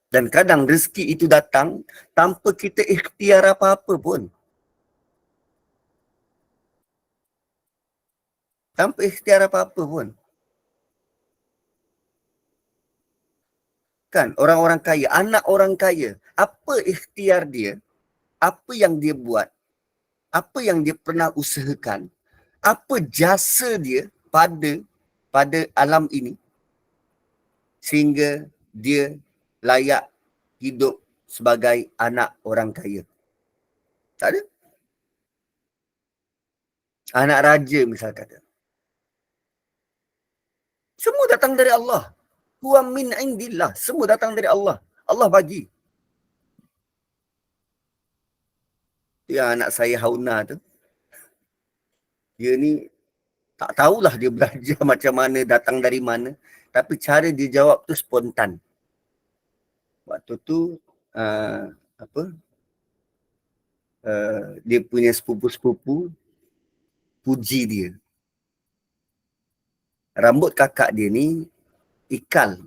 Dan kadang rezeki itu datang tanpa kita ikhtiar apa-apa pun. Tanpa ikhtiar apa-apa pun. Kan, orang-orang kaya, anak orang kaya, apa ikhtiar dia, apa yang dia buat, apa yang dia pernah usahakan, apa jasa dia pada alam ini sehingga dia layak hidup sebagai anak orang kaya. Tak ada. Anak raja misal kata. Semua datang dari Allah. Huwa min indillah. Semua datang dari Allah. Allah bagi. Ya, anak saya Hauna tu, dia ni tak tahulah dia belajar macam mana, datang dari mana. Tapi cara dia jawab tu spontan. Waktu tu, apa, dia punya sepupu-sepupu puji dia. Rambut kakak dia ni ikal.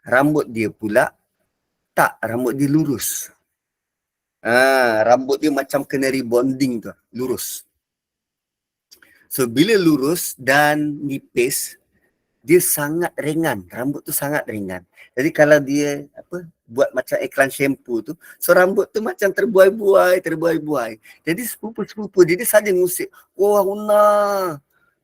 Rambut dia pula tak, rambut dia lurus. Rambut dia macam kena rebonding tu, lurus. So, bila lurus dan nipis, dia sangat ringan. Rambut tu sangat ringan. Jadi kalau dia buat macam iklan shampoo tu, so rambut tu macam terbuai-buai. Jadi sepupu-sepupu dia saja ngusik. Wah, Huna,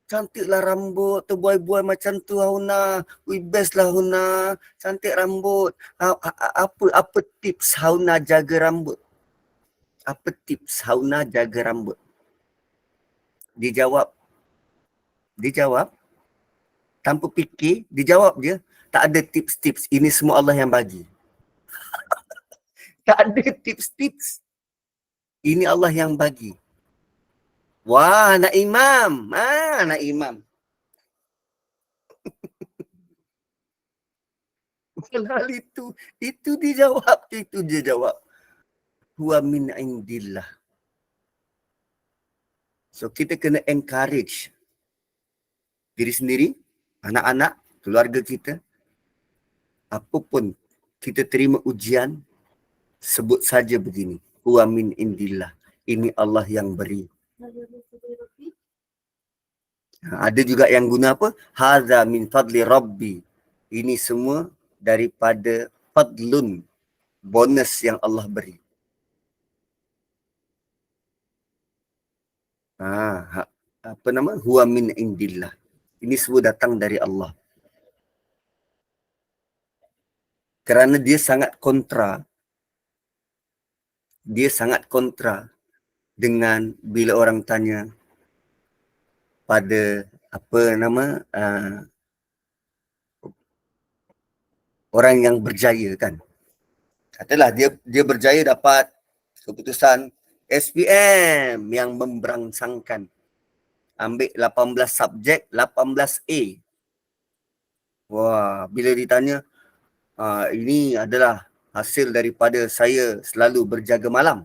cantiklah rambut, terbuai-buai macam tu Huna. Best lah Huna, cantik rambut. Apa tips Huna jaga rambut? Apa tips Huna jaga rambut? Dia jawab, tanpa fikir, dijawab dia, tak ada tips-tips. Ini semua Allah yang bagi. Tak ada tips-tips. Ini Allah yang bagi. Wah, anak imam. Anak imam. Hal itu dijawab. Itu dia jawab. Huwa min indillah. So, kita kena encourage diri sendiri, anak-anak, keluarga kita. Apapun kita terima ujian, sebut saja begini. Huwa min indillah. Ini Allah yang beri. Ada juga yang guna apa? Hadza min fadli Rabbi. Ini semua daripada fadlun, bonus yang Allah beri. Apa nama? Huwa min indillah. Ini semua datang dari Allah. Kerana dia sangat kontra dengan bila orang tanya pada orang yang berjaya kan. Katalah dia berjaya dapat keputusan SPM yang memberangsangkan. Ambil 18 subjek, 18 A. Wah, bila ditanya, ini adalah hasil daripada saya selalu berjaga malam.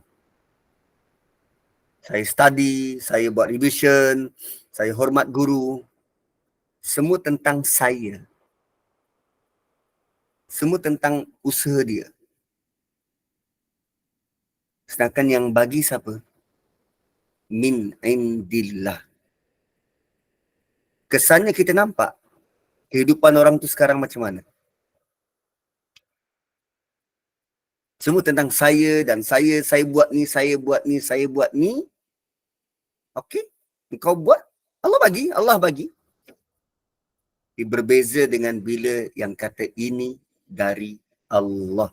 Saya study, saya buat revision, saya hormat guru. Semua tentang saya. Semua tentang usaha dia. Sedangkan yang bagi siapa? Min indillah. Kesannya kita nampak kehidupan orang tu sekarang macam mana? Semua tentang saya dan saya buat ni, saya buat ni, saya buat ni. Okey, kau buat, Allah bagi. Berbeza dengan bila yang kata ini dari Allah.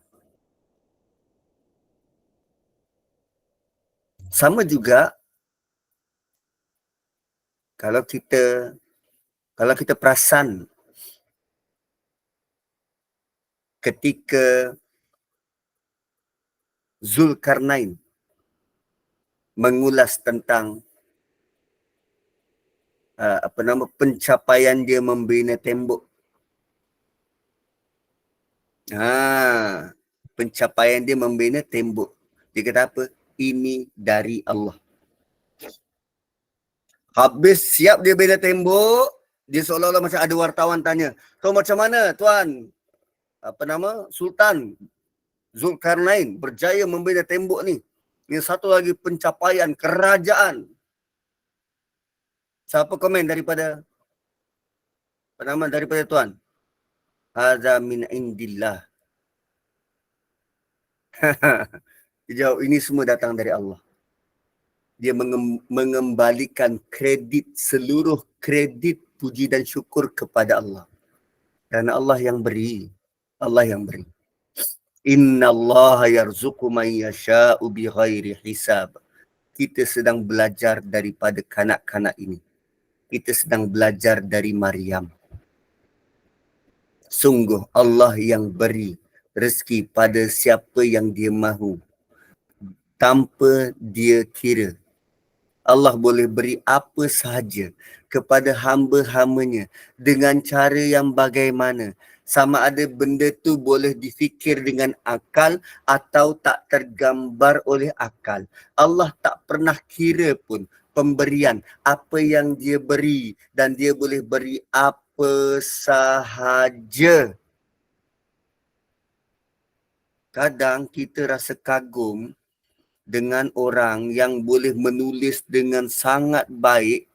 Sama juga kalau kita perasan ketika Zulkarnain mengulas tentang pencapaian dia membina tembok. Pencapaian dia membina tembok. Dia kata apa? Ini dari Allah. Habis siap dia bina tembok, dia seolah-olah macam ada wartawan tanya, "Kau macam mana, Tuan? Sultan Zulkarnain berjaya membina tembok ni. Ini satu lagi pencapaian kerajaan." Siapa komen daripada Tuan? Hadza min indillah. Dia jawab, ini semua datang dari Allah. Dia mengembalikan seluruh kredit puji dan syukur kepada Allah. Karena Allah yang beri. Inna Allah yarzuqu man yasha'u bighairi hisab. Kita sedang belajar daripada kanak-kanak ini. Kita sedang belajar dari Maryam. Sungguh Allah yang beri rezeki pada siapa yang dia mahu. Tanpa dia kira. Allah boleh beri apa sahaja kepada hamba-hambanya dengan cara yang bagaimana. Sama ada benda tu boleh difikir dengan akal atau tak tergambar oleh akal. Allah tak pernah kira pun pemberian apa yang dia beri, dan dia boleh beri apa sahaja. Kadang kita rasa kagum dengan orang yang boleh menulis dengan sangat baik,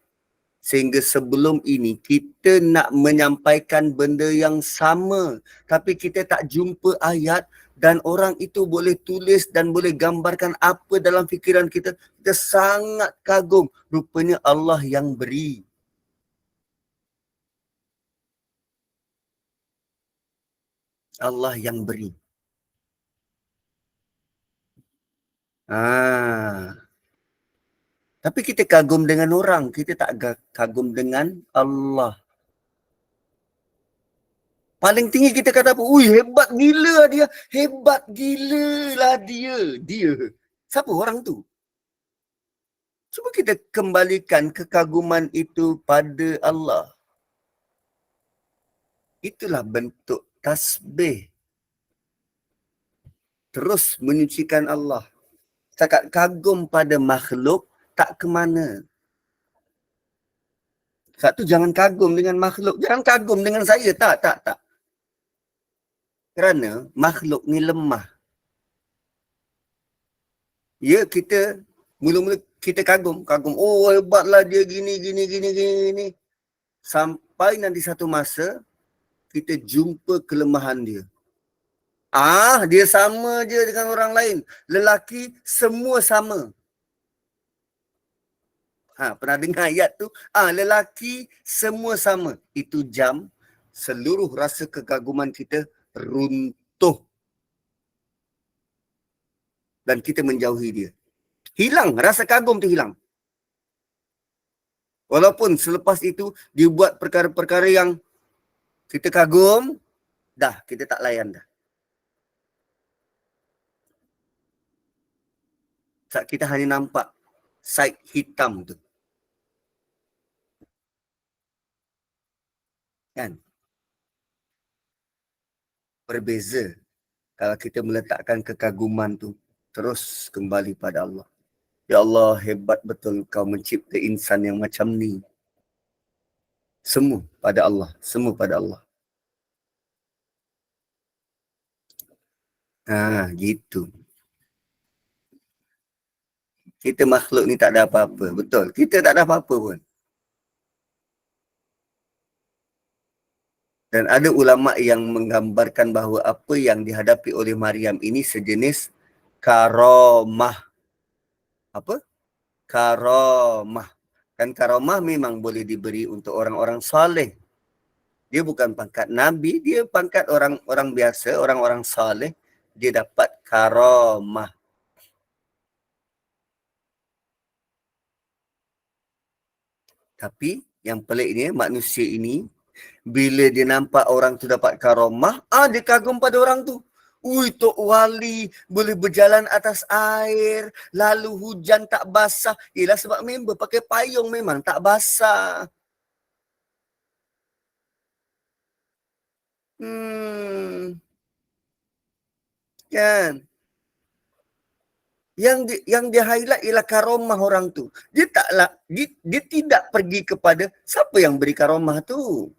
sehingga sebelum ini kita nak menyampaikan benda yang sama, tapi kita tak jumpa ayat, dan orang itu boleh tulis dan boleh gambarkan apa dalam fikiran kita. Kita sangat kagum. Rupanya Allah yang beri. Allah yang beri. Tapi kita kagum dengan orang, kita tak kagum dengan Allah. Paling tinggi kita kata apa? Ui, hebat gila dia. Hebat gila lah dia. Siapa orang tu? Cuba kita kembalikan kekaguman itu pada Allah. Itulah bentuk tasbih. Terus menyucikan Allah. Setakat kagum pada makhluk, tak ke mana. Satu, jangan kagum dengan makhluk. Jangan kagum dengan saya. Tak. Kerana makhluk ni lemah. Ya, kita mula-mula kita kagum. Oh, hebatlah dia gini. Sampai nanti satu masa, kita jumpa kelemahan dia. Dia sama je dengan orang lain. Lelaki semua sama. Pernah dengar ayat tu? Lelaki semua sama. Itu jam seluruh rasa kekaguman kita runtuh. Dan kita menjauhi dia. Hilang, rasa kagum tu hilang. Walaupun selepas itu dia buat perkara-perkara yang kita kagum, kita tak layan dah. Kita hanya nampak side hitam tu. Kan? Berbeza kalau kita meletakkan kekaguman tu terus kembali pada Allah. Ya Allah, hebat betul kau mencipta insan yang macam ni. Semua pada Allah. Gitu. Kita makhluk ni tak ada apa-apa. Betul. Kita tak ada apa-apa pun. Dan ada ulama yang menggambarkan bahawa apa yang dihadapi oleh Maryam ini sejenis karamah. Apa? Karamah. Dan karamah memang boleh diberi untuk orang-orang saleh. Dia bukan pangkat Nabi, dia pangkat orang-orang biasa, orang-orang saleh. Dia dapat karamah. Tapi yang peliknya manusia ini, bila dia nampak orang tu dapat karamah, dia kagum pada orang tu. Ui, Tok Wali boleh berjalan atas air, lalu hujan tak basah. Ialah sebab member pakai payung memang tak basah. Kan? Yang dia highlight ialah karomah orang tu. Dia tidak pergi kepada siapa yang beri karomah tu.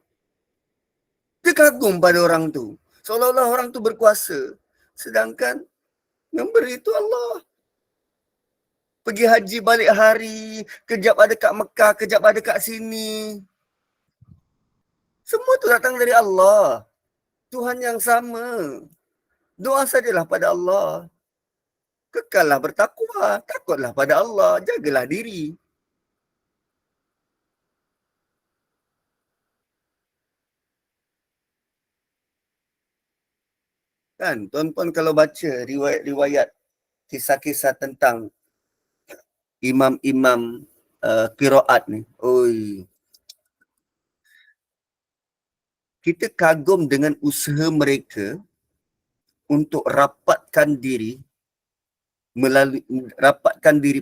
Dia kagum pada orang tu. Seolah-olah orang tu berkuasa. Sedangkan yang beri itu Allah. Pergi haji balik hari, kejap ada kat Mekah, kejap ada kat sini. Semua tu datang dari Allah. Tuhan yang sama. Doa sajalah pada Allah. Kekallah bertakwa. Takutlah pada Allah. Jagalah diri. Kan, tuan-tuan kalau baca riwayat-riwayat kisah-kisah tentang imam-imam qiraat ni, oi, kita kagum dengan usaha mereka untuk rapatkan diri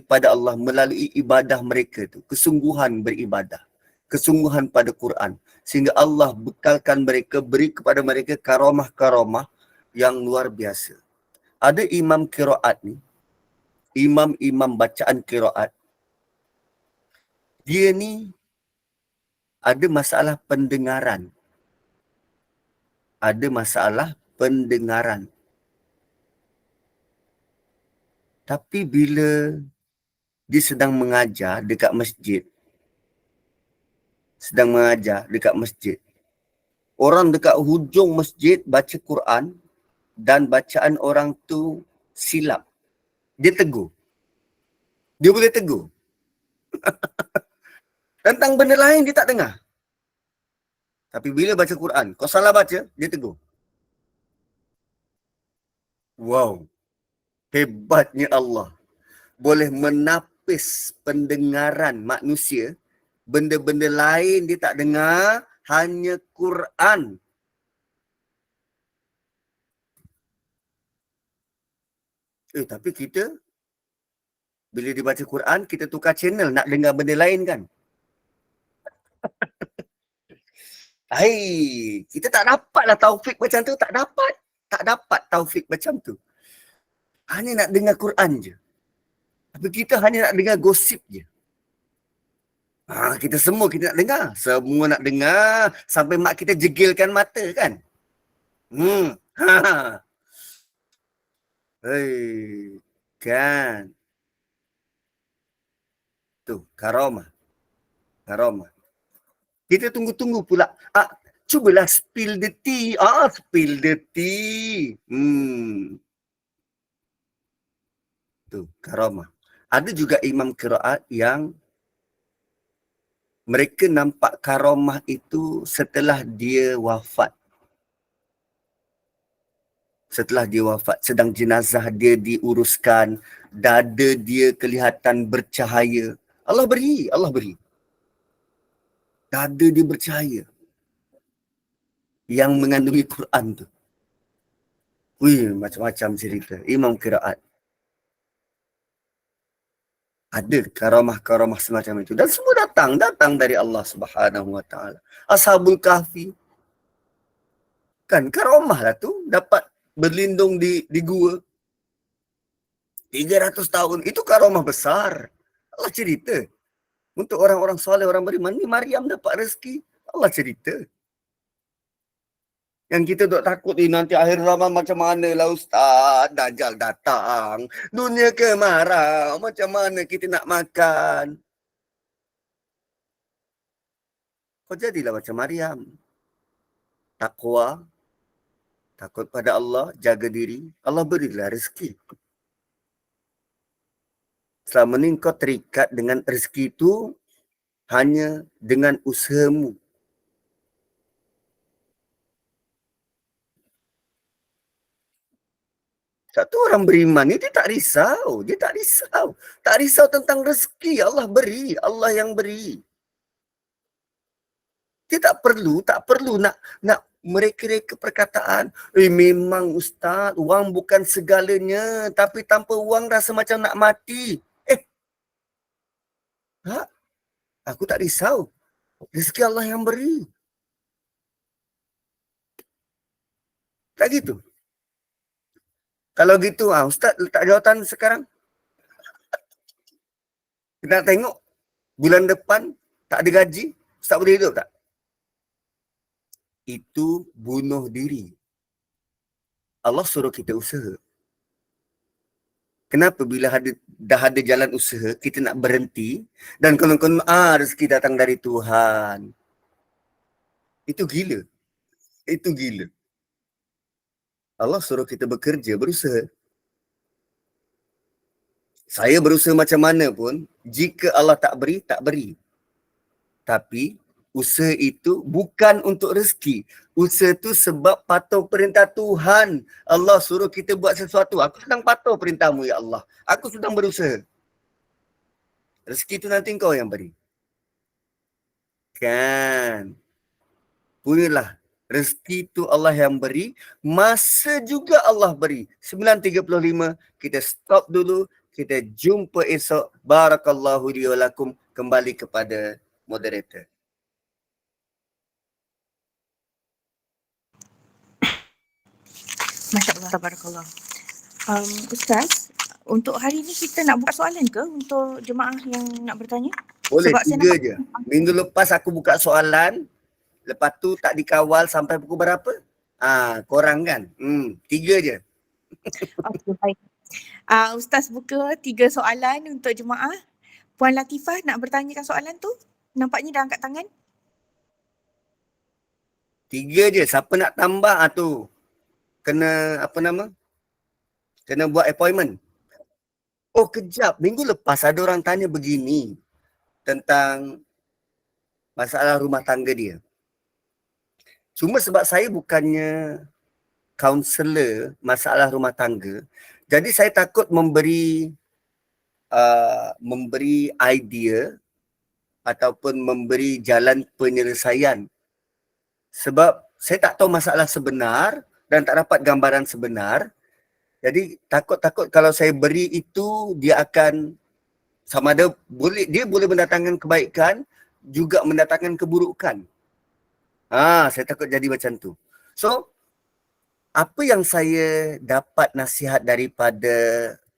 pada Allah melalui ibadah mereka tu, kesungguhan beribadah, kesungguhan pada Quran, sehingga Allah bekalkan mereka, beri kepada mereka karamah-karamah yang luar biasa. Ada imam qiraat ni, imam-imam bacaan qiraat, dia ni ada masalah pendengaran. Ada masalah pendengaran. Tapi bila dia sedang mengajar dekat masjid, orang dekat hujung masjid baca Quran dan bacaan orang tu silap. Dia tegur. Dia boleh tegur. Tentang benda lain dia tak dengar. Tapi bila baca Quran, kau salah baca, dia tegur. Wow, hebatnya Allah. Boleh menapis pendengaran manusia, benda-benda lain dia tak dengar, hanya Quran. Tapi kita, bila dibaca Quran, kita tukar channel nak dengar benda lain kan? Kita tak dapatlah taufik macam tu, tak dapat taufik macam tu. Hanya nak dengar Quran je. Tapi kita hanya nak dengar gosip je. Kita nak dengar. Semua nak dengar. Sampai mak kita jegilkan mata kan. Kan. Tu, karamah. Kita tunggu-tunggu pula. Cubalah spill the tea. Spill the tea. Tu, karamah. Ada juga imam qiraat yang mereka nampak karamah itu setelah dia wafat. Sedang jenazah dia diuruskan, dada dia kelihatan bercahaya. Allah beri. Dada dia bercahaya. Yang mengandungi Quran tu. Macam-macam cerita. Imam qiraat. Ada karamah-karamah semacam itu. Dan semua datang dari Allah Subhanahu Wa Taala. Ashabul Kahfi. Kan karamah lah tu. Dapat berlindung di gua. 300 tahun. Itu karamah besar. Allah cerita. Untuk orang-orang soleh, orang beriman. Ni Maryam dapat rezeki. Allah cerita. Yang kita duk takut nanti akhir zaman macam mana lah Ustaz, Dajjal datang, dunia kemarau, macam mana kita nak makan. Kau jadilah macam Maryam. Takwa, takut pada Allah, jaga diri, Allah berilah rezeki. Selama ni kau terikat dengan rezeki itu hanya dengan usahamu. Satu orang beriman ni dia tak risau. Tak risau tentang rezeki. Allah beri. Allah yang beri. Dia tak perlu nak mereka perkataan, memang Ustaz, wang bukan segalanya, tapi tanpa wang rasa macam nak mati. Aku tak risau. Rezeki Allah yang beri. Tak gitu. Kalau gitu, Ustaz letak jawatan sekarang. Kita nak tengok bulan depan tak ada gaji, Ustaz boleh hidup tak? Itu bunuh diri. Allah suruh kita usaha. Kenapa bila dah ada jalan usaha, kita nak berhenti dan konon-konon rezeki datang dari Tuhan. Itu gila. Itu gila. Allah suruh kita bekerja, berusaha. Saya berusaha macam mana pun, jika Allah tak beri, tak beri. Tapi usaha itu bukan untuk rezeki. Usaha itu sebab patuh perintah Tuhan. Allah suruh kita buat sesuatu. Aku sedang patuh perintahmu, ya Allah. Aku sedang berusaha. Rezeki itu nanti kau yang beri. Kan? Punyalah. Rezeki itu Allah yang beri. Masa juga Allah beri. 9.35, kita stop dulu. Kita jumpa esok. Barakallahu li wa lakum. Kembali kepada moderator. Masya Allah, tabarakallah. Ustaz, untuk hari ni kita nak buka soalan ke untuk jemaah yang nak bertanya? Boleh, Sebab 3 je. Minggu lepas aku buka soalan, lepas tu tak dikawal sampai pukul berapa? Korang kan? 3 je. Okay, baik. Ustaz buka 3 soalan untuk jemaah. Puan Latifah nak bertanyakan soalan tu? Nampaknya dah angkat tangan. 3 je. Siapa nak tambah tu? Kena Kena buat appointment. Oh, kejap. Minggu lepas ada orang tanya begini tentang masalah rumah tangga dia. Cuma sebab saya bukannya kaunselor masalah rumah tangga, jadi saya takut memberi idea ataupun memberi jalan penyelesaian. Sebab saya tak tahu masalah sebenar dan tak dapat gambaran sebenar. Jadi takut-takut kalau saya beri itu, dia akan sama ada dia boleh mendatangkan kebaikan, juga mendatangkan keburukan. Saya takut jadi macam tu. So, apa yang saya dapat nasihat daripada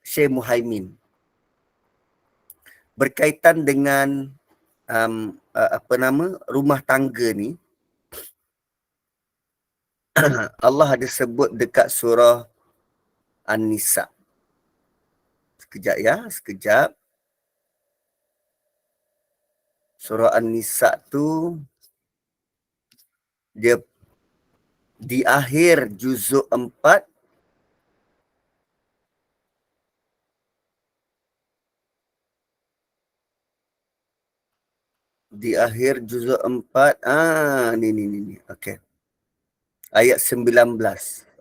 Syekh Muhaimin berkaitan dengan rumah tangga ni, Allah ada sebut dekat surah An-Nisa. Sekejap. Surah An-Nisa tu dia di akhir juzuk 4 ni. Okey. Ayat 19.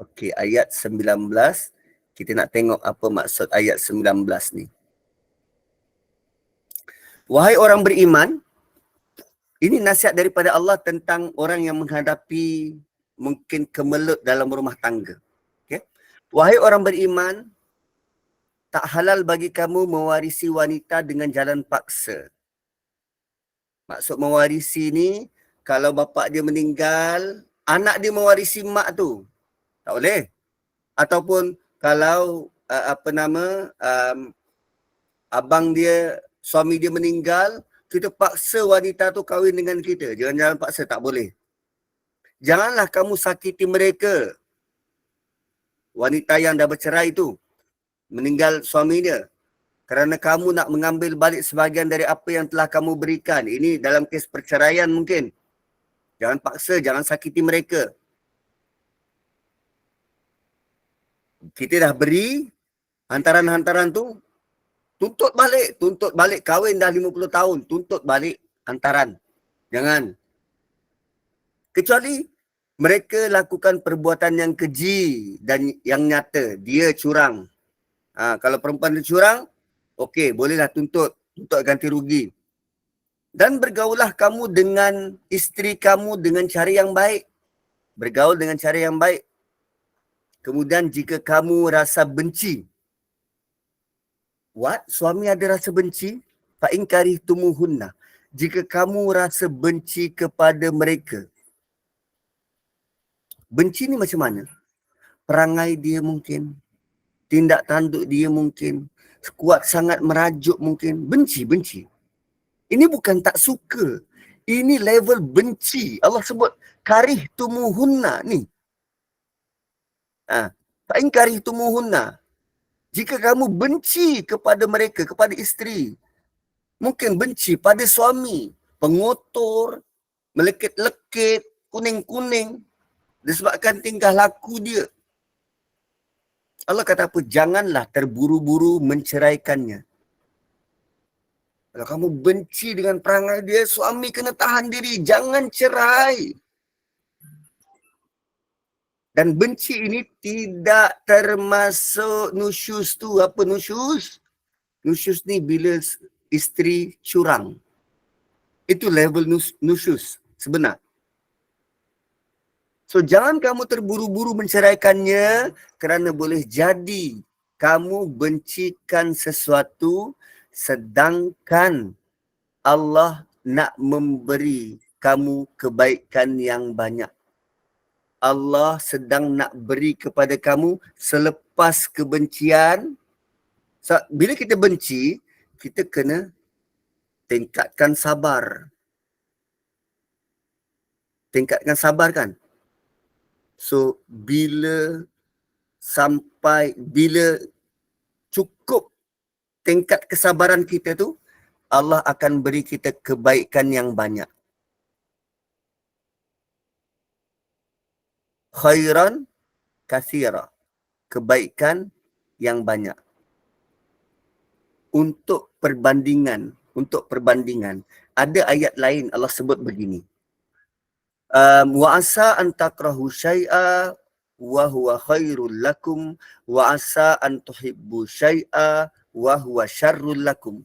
Okey, ayat 19. Kita nak tengok apa maksud ayat 19 ni. Wahai orang beriman, ini nasihat daripada Allah tentang orang yang menghadapi mungkin kemelut dalam rumah tangga. Okay? Wahai orang beriman, tak halal bagi kamu mewarisi wanita dengan jalan paksa. Maksud mewarisi ni, kalau bapa dia meninggal, anak dia mewarisi mak tu. Tak boleh. Ataupun kalau abang dia, suami dia meninggal, kita paksa wanita tu kahwin dengan kita. Jangan paksa, tak boleh. Janganlah kamu sakiti mereka. Wanita yang dah bercerai tu, meninggal suami dia. Kerana kamu nak mengambil balik sebahagian dari apa yang telah kamu berikan. Ini dalam kes perceraian mungkin. Jangan paksa, jangan sakiti mereka. Kita dah beri hantaran-hantaran tu, tuntut balik, kahwin dah 50 tahun, tuntut balik hantaran. Jangan. Kecuali mereka lakukan perbuatan yang keji dan yang nyata, dia curang. Kalau perempuan dia curang, okey, bolehlah tuntut ganti rugi. Dan bergaulah kamu dengan isteri kamu dengan cara yang baik. Bergaul dengan cara yang baik. Kemudian jika kamu rasa benci, suami ada rasa benci? Fa in karihtumuhunna. Jika kamu rasa benci kepada mereka. Benci ni macam mana? Perangai dia mungkin, tindak tanduk dia mungkin, kuat sangat merajuk mungkin. Benci. Ini bukan tak suka. Ini level benci. Allah sebut karihtumuhunna ni. Fa in karihtumuhunna. Jika kamu benci kepada mereka, kepada isteri, mungkin benci pada suami, pengotor, melekit-lekit, kuning-kuning, disebabkan tingkah laku dia. Allah kata apa? Janganlah terburu-buru menceraikannya. Kalau kamu benci dengan perangai dia, suami kena tahan diri. Jangan cerai. Dan benci ini tidak termasuk nusyus tu. Apa nusyus? Nusyus ni bila isteri curang. Itu level nusyus sebenar. So jangan kamu terburu-buru menceraikannya kerana boleh jadi kamu bencikan sesuatu sedangkan Allah nak memberi kamu kebaikan yang banyak. Allah sedang nak beri kepada kamu selepas kebencian. Bila kita benci, kita kena tingkatkan sabar. Tingkatkan sabar kan? So, bila cukup tingkat kesabaran kita tu, Allah akan beri kita kebaikan yang banyak. Khairan katsira. Kebaikan yang banyak. Untuk perbandingan, ada ayat lain Allah sebut begini. Wa asa an takrahu syai'a wa huwa khairul lakum wa asa an tuhibbu syai'a wa huwa syarrul lakum.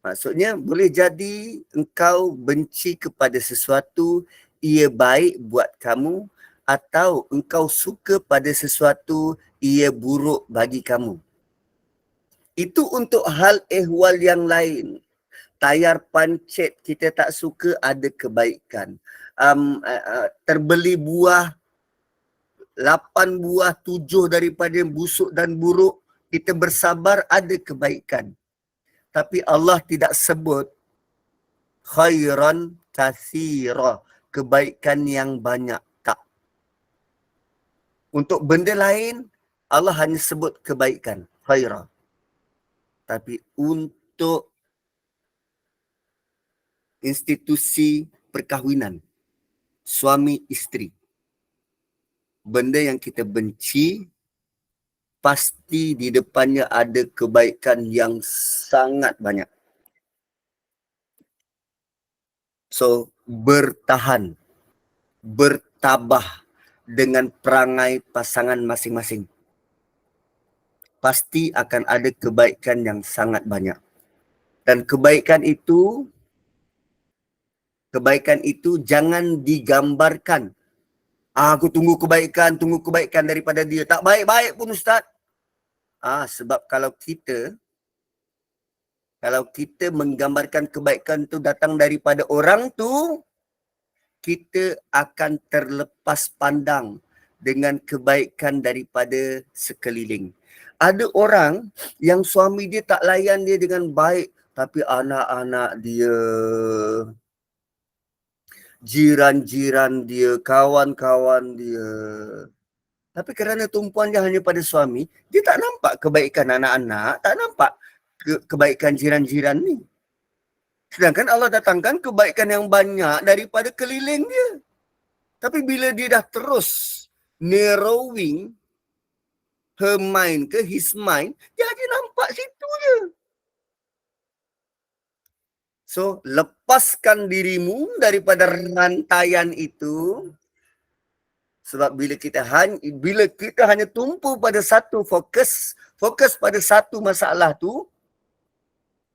Maksudnya boleh jadi engkau benci kepada sesuatu ia baik buat kamu atau engkau suka pada sesuatu ia buruk bagi kamu. Itu untuk hal ehwal yang lain. Tayar pancit kita tak suka ada kebaikan. Terbeli buah 8 buah 7 daripada busuk dan buruk, kita bersabar ada kebaikan. Tapi Allah tidak sebut khairan katsira, kebaikan yang banyak. Tak. Untuk benda lain Allah hanya sebut kebaikan, khaira. Tapi untuk institusi perkahwinan, suami isteri, benda yang kita benci, pasti di depannya ada kebaikan yang sangat banyak. So, bertahan, bertabah dengan perangai pasangan masing-masing. Pasti akan ada kebaikan yang sangat banyak. Dan kebaikan itu jangan digambarkan. Aku tunggu kebaikan daripada dia. Tak baik-baik pun Ustaz. Sebab kalau kita menggambarkan kebaikan tu datang daripada orang tu, kita akan terlepas pandang dengan kebaikan daripada sekeliling. Ada orang yang suami dia tak layan dia dengan baik, tapi anak-anak dia, jiran-jiran dia, kawan-kawan dia. Tapi kerana tumpuannya hanya pada suami, dia tak nampak kebaikan anak-anak, tak nampak kebaikan jiran-jiran ni. Sedangkan Allah datangkan kebaikan yang banyak daripada keliling dia. Tapi bila dia dah terus narrowing her mind ke his mind, dia hanya nampak situ je. So, lepaskan dirimu daripada rantaian itu. Sebab bila kita hanya tumpu pada satu fokus pada satu masalah tu,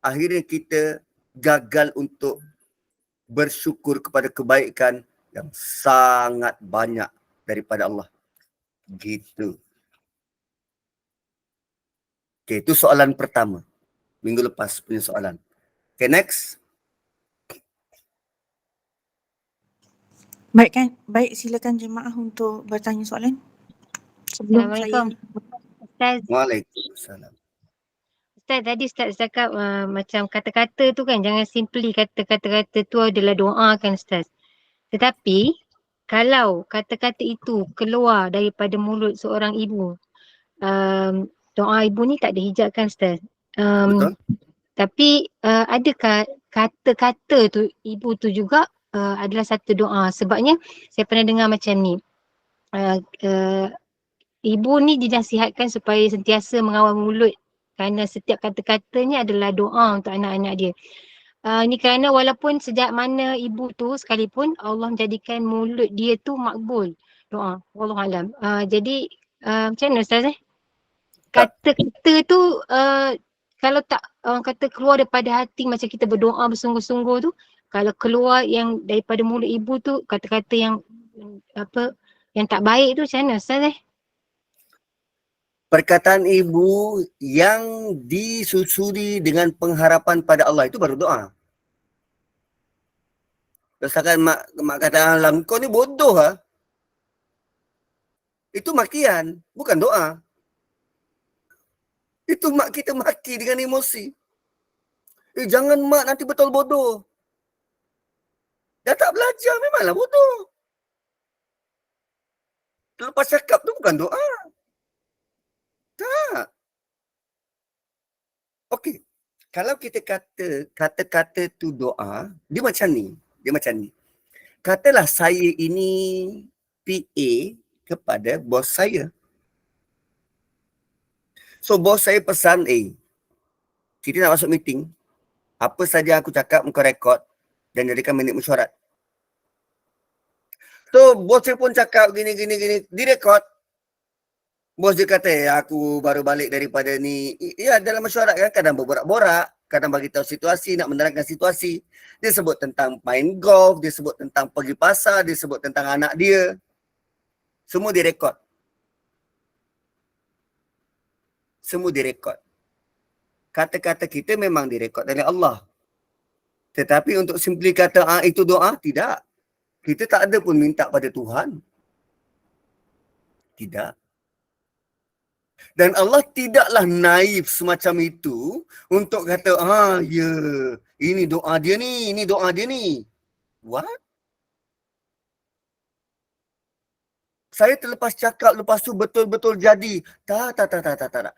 akhirnya kita gagal untuk bersyukur kepada kebaikan yang sangat banyak daripada Allah. Gitu. Okay, itu soalan pertama. Minggu lepas punya soalan. Okay, next. Baik, silakan jemaah untuk bertanya soalan. Sebelum saya... Assalamualaikum. Ustaz, Waalaikumsalam. Ustaz tadi Ustaz cakap macam kata-kata tu kan, jangan simply kata-kata tu adalah doa kan Ustaz. Tetapi kalau kata-kata itu keluar daripada mulut seorang ibu, doa ibu ni tak dihijabkan Ustaz. Betul? Tapi adakah kata-kata tu ibu tu juga adalah satu doa? Sebabnya saya pernah dengar macam ni. Ibu ni dinasihatkan supaya sentiasa mengawal mulut kerana setiap kata-katanya adalah doa untuk anak-anak dia. Ini kerana walaupun sejak mana ibu tu sekalipun Allah menjadikan mulut dia tu makbul doa. Wallahualam. Jadi macam mana Ustaz Kata-kata tu kalau tak kata keluar daripada hati macam kita berdoa bersungguh-sungguh tu, kalau keluar yang daripada mulut ibu tu kata-kata yang yang tak baik tu macam mana Ustaz Perkataan ibu yang disusuri dengan pengharapan pada Allah itu baru doa. Misalkan mak kata alam, kau ni bodoh ha? Itu makian, bukan doa. Itu mak kita maki dengan emosi. Jangan mak, nanti betul bodoh. Dah tak belajar, memanglah bodoh. Lepas cakap tu bukan doa. Tak. Okey. Kalau kita kata kata-kata tu doa, dia macam ni. Katalah saya ini PA kepada bos saya. So bos saya pesan, kita nak masuk meeting. Apa saja aku cakap, engkau rekod dan jadikan minit mesyuarat. So bos saya pun cakap gini, direkod. Bos dia kata, aku baru balik daripada ni. Ya, dalam mesyuarat kan kadang berborak-borak, kadang bagi tahu situasi, nak menerangkan situasi. Dia sebut tentang main golf, dia sebut tentang pergi pasar, dia sebut tentang anak dia. Semua direkod. Semua direkod. Kata-kata kita memang direkod oleh Allah. Tetapi untuk simply kata, itu doa, tidak. Kita tak ada pun minta pada Tuhan. Tidak. Dan Allah tidaklah naif semacam itu untuk kata, ya, ini doa dia ni, ini doa dia ni. What? Saya terlepas cakap, lepas tu betul-betul jadi. Tak.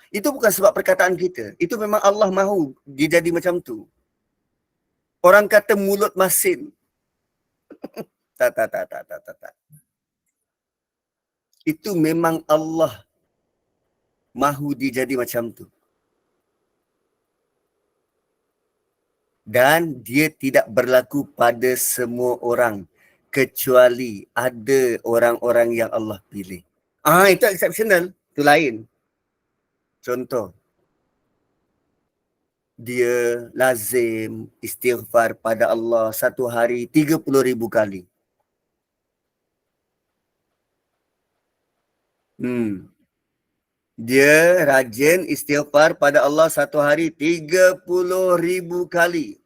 Itu bukan sebab perkataan kita. Itu memang Allah mahu dia jadi macam tu. Orang kata mulut masin. Tak. Itu memang Allah mahu dia jadi macam tu. Dan dia tidak berlaku pada semua orang. Kecuali ada orang-orang yang Allah pilih. Itu exceptional. Itu lain. Contoh. Dia lazim istighfar pada Allah satu hari 30,000 kali. Dia rajin istighfar pada Allah satu hari 30,000 kali.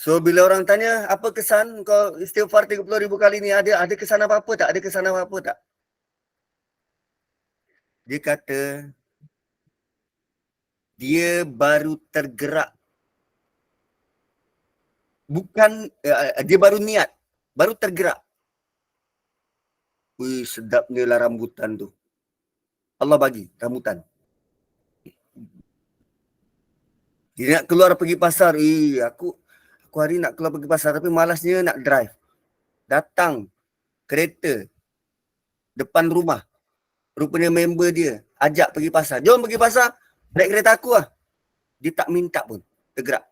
So bila orang tanya, apa kesan kau istighfar 30,000 kali ni? Ada kesan apa-apa tak? Ada kesan apa-apa tak? Dia kata, dia baru tergerak. Bukan, dia baru niat. Baru tergerak. Wih, sedapnya lah rambutan tu. Allah bagi rambutan. Dia nak keluar pergi pasar. Aku hari nak keluar pergi pasar tapi malasnya nak drive. Datang kereta depan rumah. Rupanya member dia ajak pergi pasar. Jom pergi pasar. Naik kereta aku lah. Dia tak minta pun. Tergerak.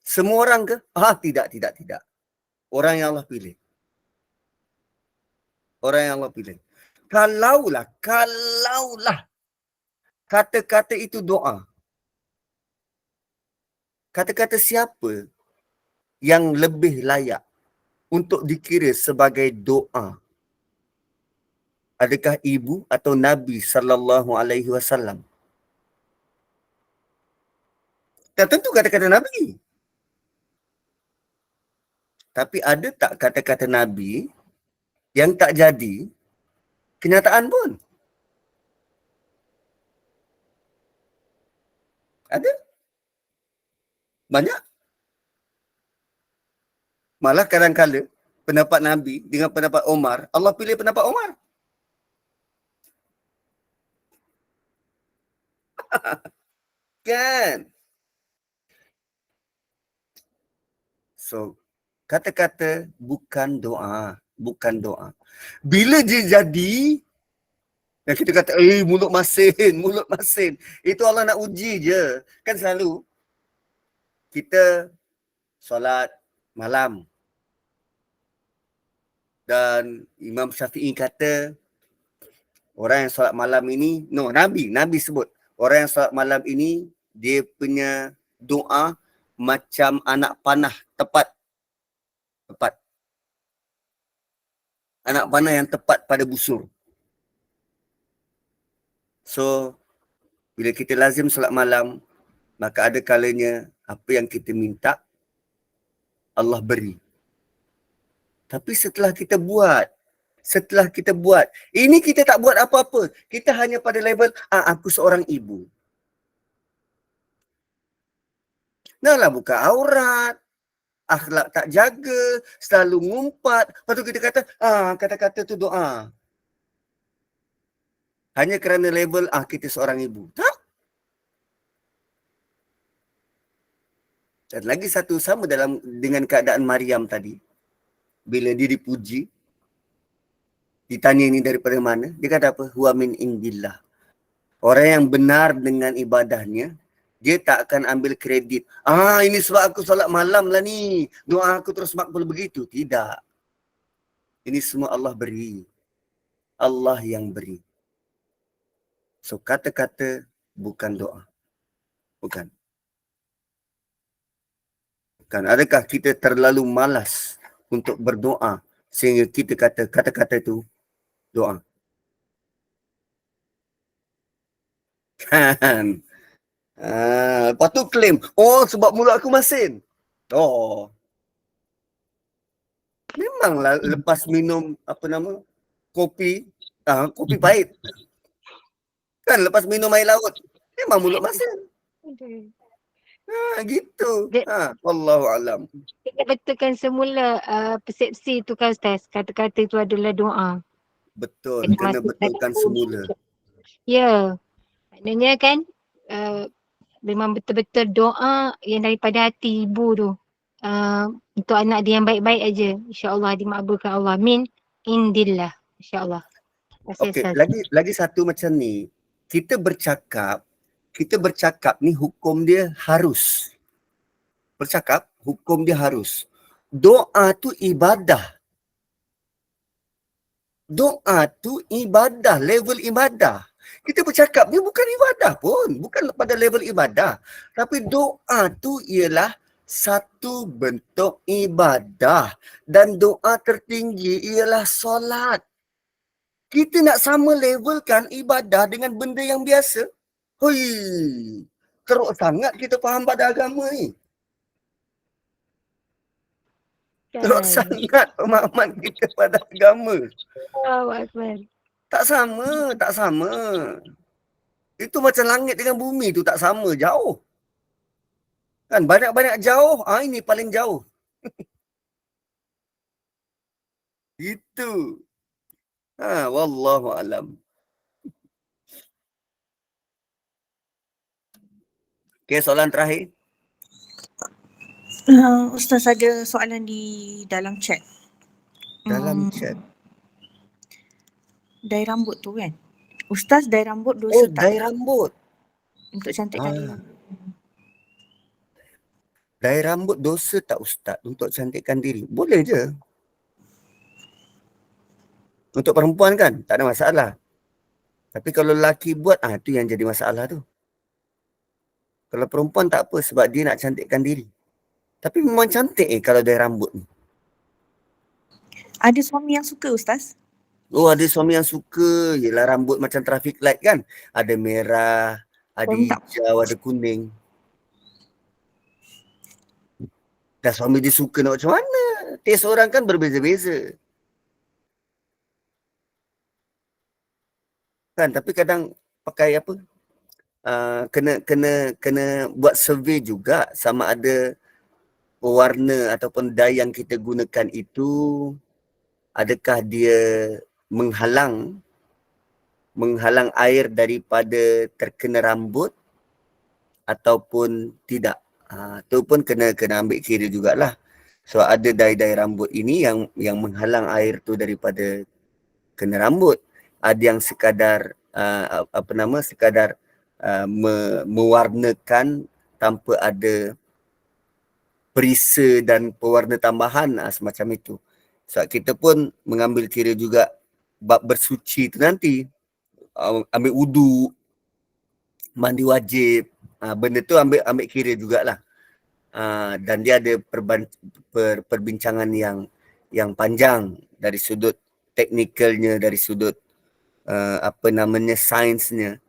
Semua orang ke? Tidak. Orang yang Allah pilih. Orang yang Allah pilih. Kalaulah kata-kata itu doa. Kata-kata siapa yang lebih layak untuk dikira sebagai doa? Adakah ibu atau Nabi sallallahu alaihi wasallam? Tak tentu kata-kata Nabi. Tapi ada tak kata-kata Nabi yang tak jadi kenyataan pun? Ada? Banyak? Malah kadang-kala pendapat Nabi dengan pendapat Omar, Allah pilih pendapat Omar. Kan? So, kata-kata bukan doa. Bukan doa. Bila dia jadi, yang kita kata, mulut masin, mulut masin. Itu Allah nak uji je. Kan selalu kita solat malam. Dan Imam Syafi'i kata, orang yang solat malam ini, Nabi sebut, orang yang solat malam ini, dia punya doa macam anak panah tepat. Anak panah yang tepat pada busur. So, bila kita lazim solat malam, maka ada kalanya apa yang kita minta, Allah beri. Tapi setelah kita buat, ini kita tak buat apa-apa. Kita hanya pada level, aku seorang ibu. Naklah buka aurat, akhlak tak jaga, selalu ngumpat. Lepas tu kita kata, kata-kata tu doa. Hanya kerana label, kita seorang ibu. Tak? Dan lagi satu sama dengan keadaan Maryam tadi. Bila dia dipuji, ditanya ini daripada mana, dia kata apa? Huwa min indillah. Orang yang benar dengan ibadahnya, dia tak akan ambil kredit. Ini sebab aku solat malam lah ni. Doa aku terus makbul begitu. Tidak. Ini semua Allah beri. Allah yang beri. So, kata-kata bukan doa. Bukan. Adakah kita terlalu malas untuk berdoa sehingga kita kata kata-kata itu doa? Kan? Lepas tu claim, sebab mulut aku masin. Memanglah lepas minum kopi pahit. Kan lepas minum air laut, memang mulut masin. Gitu. Wallahu alam. Kita betulkan semula persepsi tu kan Ustaz. Kata-kata itu adalah doa. Betul, kena betulkan semula. Ya. Maknanya kan memang betul-betul doa yang daripada hati ibu tu. Untuk anak dia yang baik-baik aja. InsyaAllah dimakbulkan Allah. Min indillah. InsyaAllah. Okey, lagi satu macam ni. Kita bercakap ni hukum dia harus. Hukum dia harus. Doa tu ibadah. Level ibadah. Kita bercakap ni bukan ibadah pun. Bukan pada level ibadah. Tapi doa tu ialah satu bentuk ibadah. Dan doa tertinggi ialah solat. Kita nak sama levelkan ibadah dengan benda yang biasa. Teruk sangat kita faham pada agama ni. Teruk sangat pemahaman kita pada agama. Tak sama. Itu macam langit dengan bumi tu tak sama, jauh. Kan banyak-banyak jauh, ini paling jauh. Itu. Wallahu alam. Okey, soalan terakhir. Ustaz ada soalan di dalam chat. Chat. Dai rambut tu kan. Ustaz, dai rambut dosa tak? Dai rambut. Untuk cantikkan diri. Dai rambut dosa tak Ustaz untuk cantikkan diri? Boleh je. Untuk perempuan kan tak ada masalah. Tapi kalau lelaki buat, tu yang jadi masalah tu. Kalau perempuan tak apa sebab dia nak cantikkan diri. Tapi memang cantik kalau dari rambut ni. Ada suami yang suka Ustaz? Oh, ada suami yang suka. Yelah, rambut macam traffic light kan. Ada merah, ada Suami tak hijau, ada kuning. Dah suami dia suka nak macam mana? Taste orang kan berbeza-beza. Kan, tapi kadang pakai apa? Kena buat survey juga sama ada warna ataupun dye yang kita gunakan itu adakah dia menghalang air daripada terkena rambut ataupun tidak. Tu pun kena ambil kira jugalah. So ada dye-dye rambut ini yang menghalang air tu daripada kena rambut. Ada yang sekadar sekadar mewarnakan tanpa ada perisa dan pewarna tambahan semacam itu. Sebab kita pun mengambil kira juga bab bersuci tu nanti. Ambil wudu, mandi wajib, benda tu ambil kira jugalah. Dan dia ada perbincangan yang panjang dari sudut teknikalnya, dari sudut sainsnya.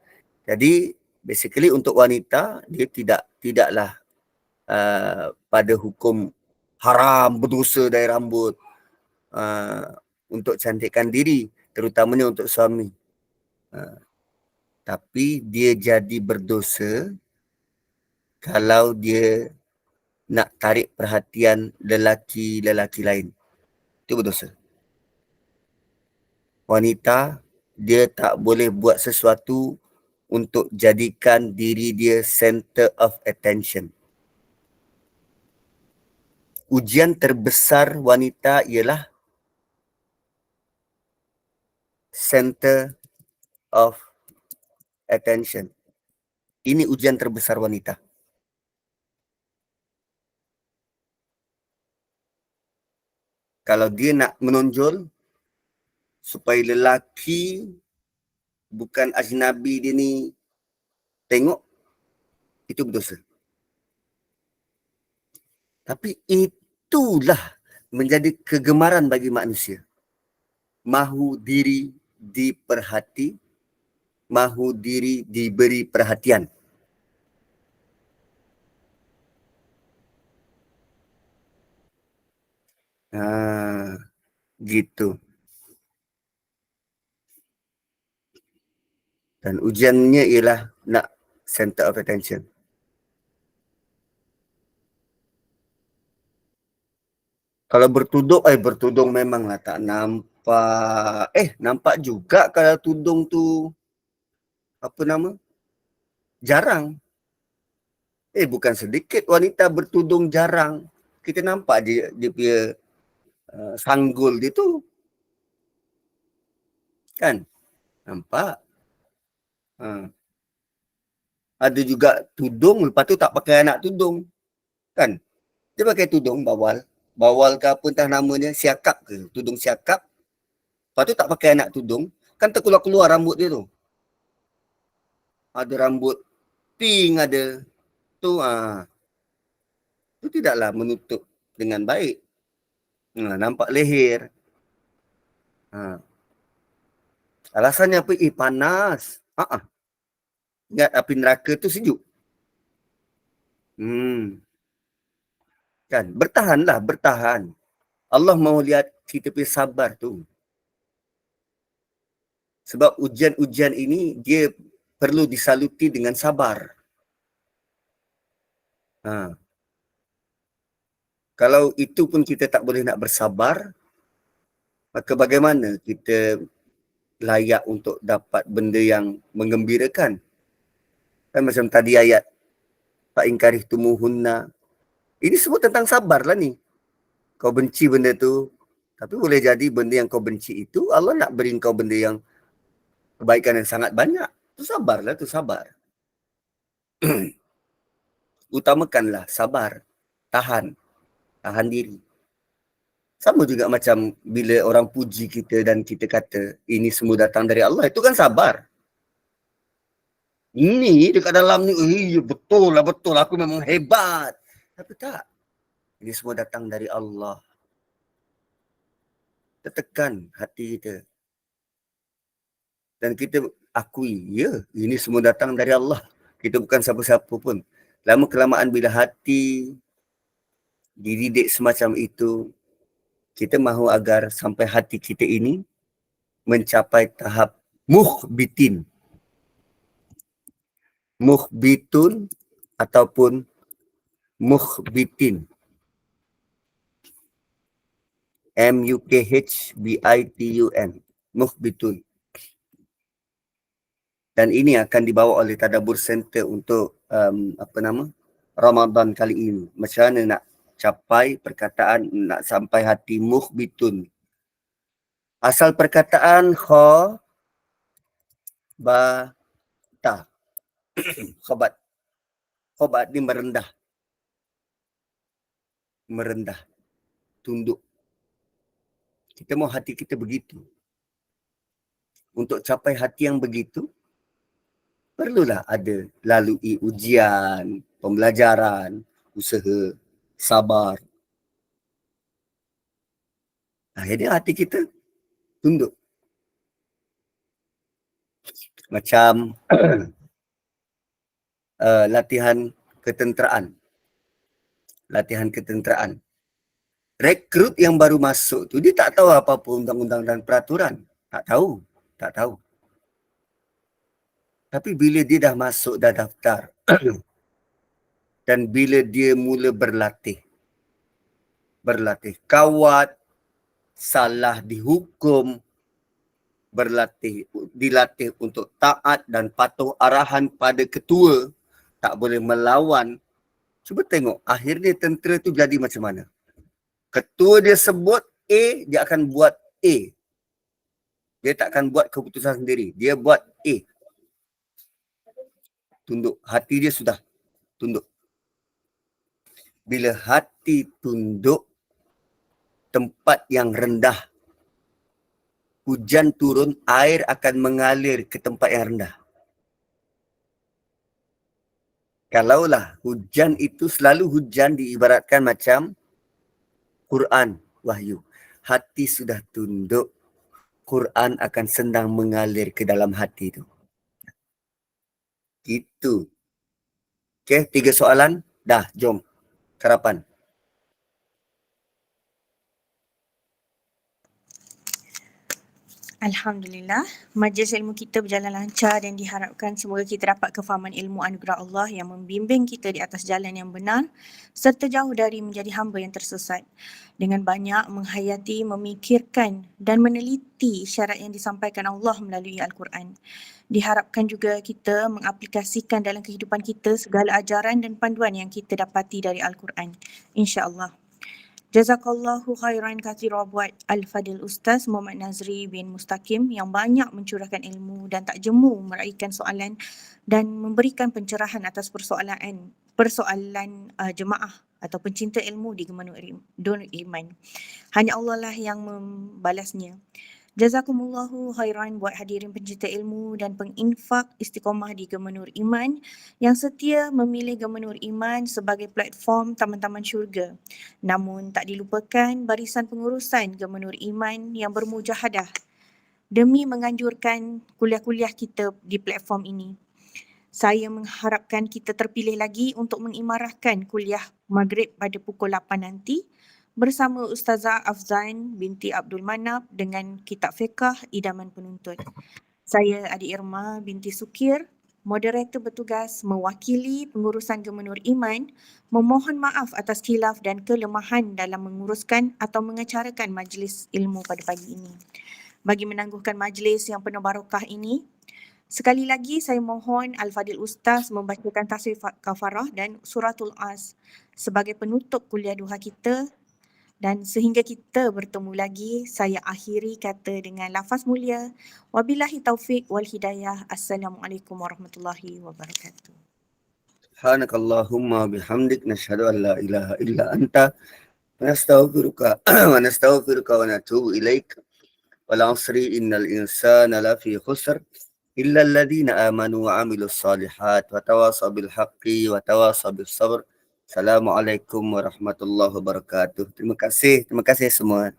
Jadi basically untuk wanita dia tidaklah pada hukum haram berdosa dari rambut untuk cantikkan diri, terutamanya untuk suami. Tapi dia jadi berdosa kalau dia nak tarik perhatian lelaki lain. Itu berdosa. Wanita dia tak boleh buat sesuatu untuk jadikan diri dia center of attention. Ujian terbesar wanita ialah center of attention. Ini ujian terbesar wanita. Kalau dia nak menonjol supaya lelaki bukan ajnabi dia ni tengok, itu berdosa. Tapi itulah menjadi kegemaran bagi manusia. Mahu diri diperhati, mahu diri diberi perhatian. Gitu. Dan ujiannya ialah nak center of attention. Kalau bertudung memanglah tak nampak. Nampak juga kalau tudung tu jarang. Bukan sedikit wanita bertudung jarang. Kita nampak dia punya sanggul dia tu. Kan? Nampak? Ada juga tudung, lepas tu tak pakai anak tudung. Kan? Dia pakai tudung bawal. Bawal ke apa entah namanya, siakap ke, tudung siakap. Lepas tu tak pakai anak tudung, kan terkeluar-keluar rambut dia tu. Ada rambut pink ada. Tu tidaklah menutup dengan baik. Nampak leher. Alasannya apa? Panas. Ingat api neraka tu sejuk. Kan? Bertahan. Allah mahu lihat kita punya sabar tu. Sebab ujian-ujian ini dia perlu disaluti dengan sabar. Kalau itu pun kita tak boleh nak bersabar, maka bagaimana kita layak untuk dapat benda yang menggembirakan? Kan macam tadi ayat fa in karihtumuhunna. Ini semua tentang sabar lah ni. Kau benci benda tu, tapi boleh jadi benda yang kau benci itu Allah nak beri kau benda yang kebaikan yang sangat banyak. Tu sabarlah, tu sabar. Utamakanlah sabar, tahan diri. Sama juga macam bila orang puji kita dan kita kata ini semua datang dari Allah, itu kan sabar. Ini dekat dalam ni, betul lah, aku memang hebat. Tapi tak. Ini semua datang dari Allah. Tekan hati kita. Dan kita akui, ya, ini semua datang dari Allah. Kita bukan siapa-siapa pun. Lama-kelamaan bila hati dididik semacam itu, kita mahu agar sampai hati kita ini mencapai tahap mukhbitin. Mukhbitun ataupun mukhbitin. M-U-K-H-B-I-T-U-N. Mukhbitun. Dan ini akan dibawa oleh Tadabbur Center untuk Ramadan kali ini. Macam mana nak capai perkataan, nak sampai hati mukhbitun. Asal perkataan khabata. Khabat. Khabat ni merendah. Merendah. Tunduk. Kita mau hati kita begitu. Untuk capai hati yang begitu, perlulah ada lalui ujian, pembelajaran, usaha, sabar. Akhirnya hati kita tunduk. Macam latihan ketenteraan. Latihan ketenteraan. Rekrut yang baru masuk tu, dia tak tahu apa-apa undang-undang dan peraturan. Tak tahu. Tak tahu. Tapi bila dia dah masuk, dah daftar. Dan bila dia mula berlatih. Kawat, salah dihukum, dilatih untuk taat dan patuh arahan pada ketua, tak boleh melawan. Cuba tengok, akhirnya tentera tu jadi macam mana. Ketua dia sebut A, dia akan buat A. Dia tak akan buat keputusan sendiri. Dia buat A. Tunduk. Hati dia sudah tunduk. Bila hati tunduk, tempat yang rendah, hujan turun, air akan mengalir ke tempat yang rendah. Kalaulah hujan itu, selalu hujan diibaratkan macam Quran, wahyu. Hati sudah tunduk, Quran akan senang mengalir ke dalam hati itu. Itu. Okey, 3 soalan. Dah, jom. Harapan. Alhamdulillah, majlis ilmu kita berjalan lancar dan diharapkan semoga kita dapat kefahaman ilmu anugerah Allah yang membimbing kita di atas jalan yang benar serta jauh dari menjadi hamba yang tersesat. Dengan banyak menghayati, memikirkan dan meneliti syarat yang disampaikan Allah melalui Al-Quran. Diharapkan juga kita mengaplikasikan dalam kehidupan kita segala ajaran dan panduan yang kita dapati dari Al-Quran. InsyaAllah. Jazakallahu khairan katsira buat Al-Fadil Ustaz Muhammad Nazri bin Mustaqim yang banyak mencurahkan ilmu dan tak jemu meraihkan soalan dan memberikan pencerahan atas persoalan jemaah atau pencinta ilmu di Gemanur Iman. Hanya Allah lah yang membalasnya. Jazakumullahu khairan buat hadirin pencinta ilmu dan penginfak istiqamah di Gemanur Iman yang setia memilih Gemanur Iman sebagai platform taman-taman syurga. Namun tak dilupakan barisan pengurusan Gemanur Iman yang bermujahadah demi menganjurkan kuliah-kuliah kita di platform ini. Saya mengharapkan kita terpilih lagi untuk mengimarahkan kuliah Maghrib pada pukul 8 nanti bersama Ustazah Afzan binti Abdul Manap dengan kitab fiqh Idaman Penuntut. Saya Adik Irma binti Sukir, moderator bertugas mewakili pengurusan Gemanur Iman, memohon maaf atas khilaf dan kelemahan dalam menguruskan atau mengacarakan majlis ilmu pada pagi ini. Bagi menangguhkan majlis yang penuh barakah ini, sekali lagi saya mohon Al-Fadil Ustaz membacakan tasawif kafarah dan suratul As sebagai penutup kuliah duha kita. Dan sehingga kita bertemu lagi, saya akhiri kata dengan lafaz mulia. Wabillahi taufiq wal hidayah. Assalamualaikum warahmatullahi wabarakatuh. Subhanakallahumma bihamdik nashhadu an la ilaha illa anta wa nastaghfiruka wa natubu ilaik. Wal 'asri innal insana lafi khusr illa alladhina amanu wa 'amilus solihat wa tawasaw bil haqqi wa tawasaw bis sabr. Assalamualaikum warahmatullahi wabarakatuh. Terima kasih semua.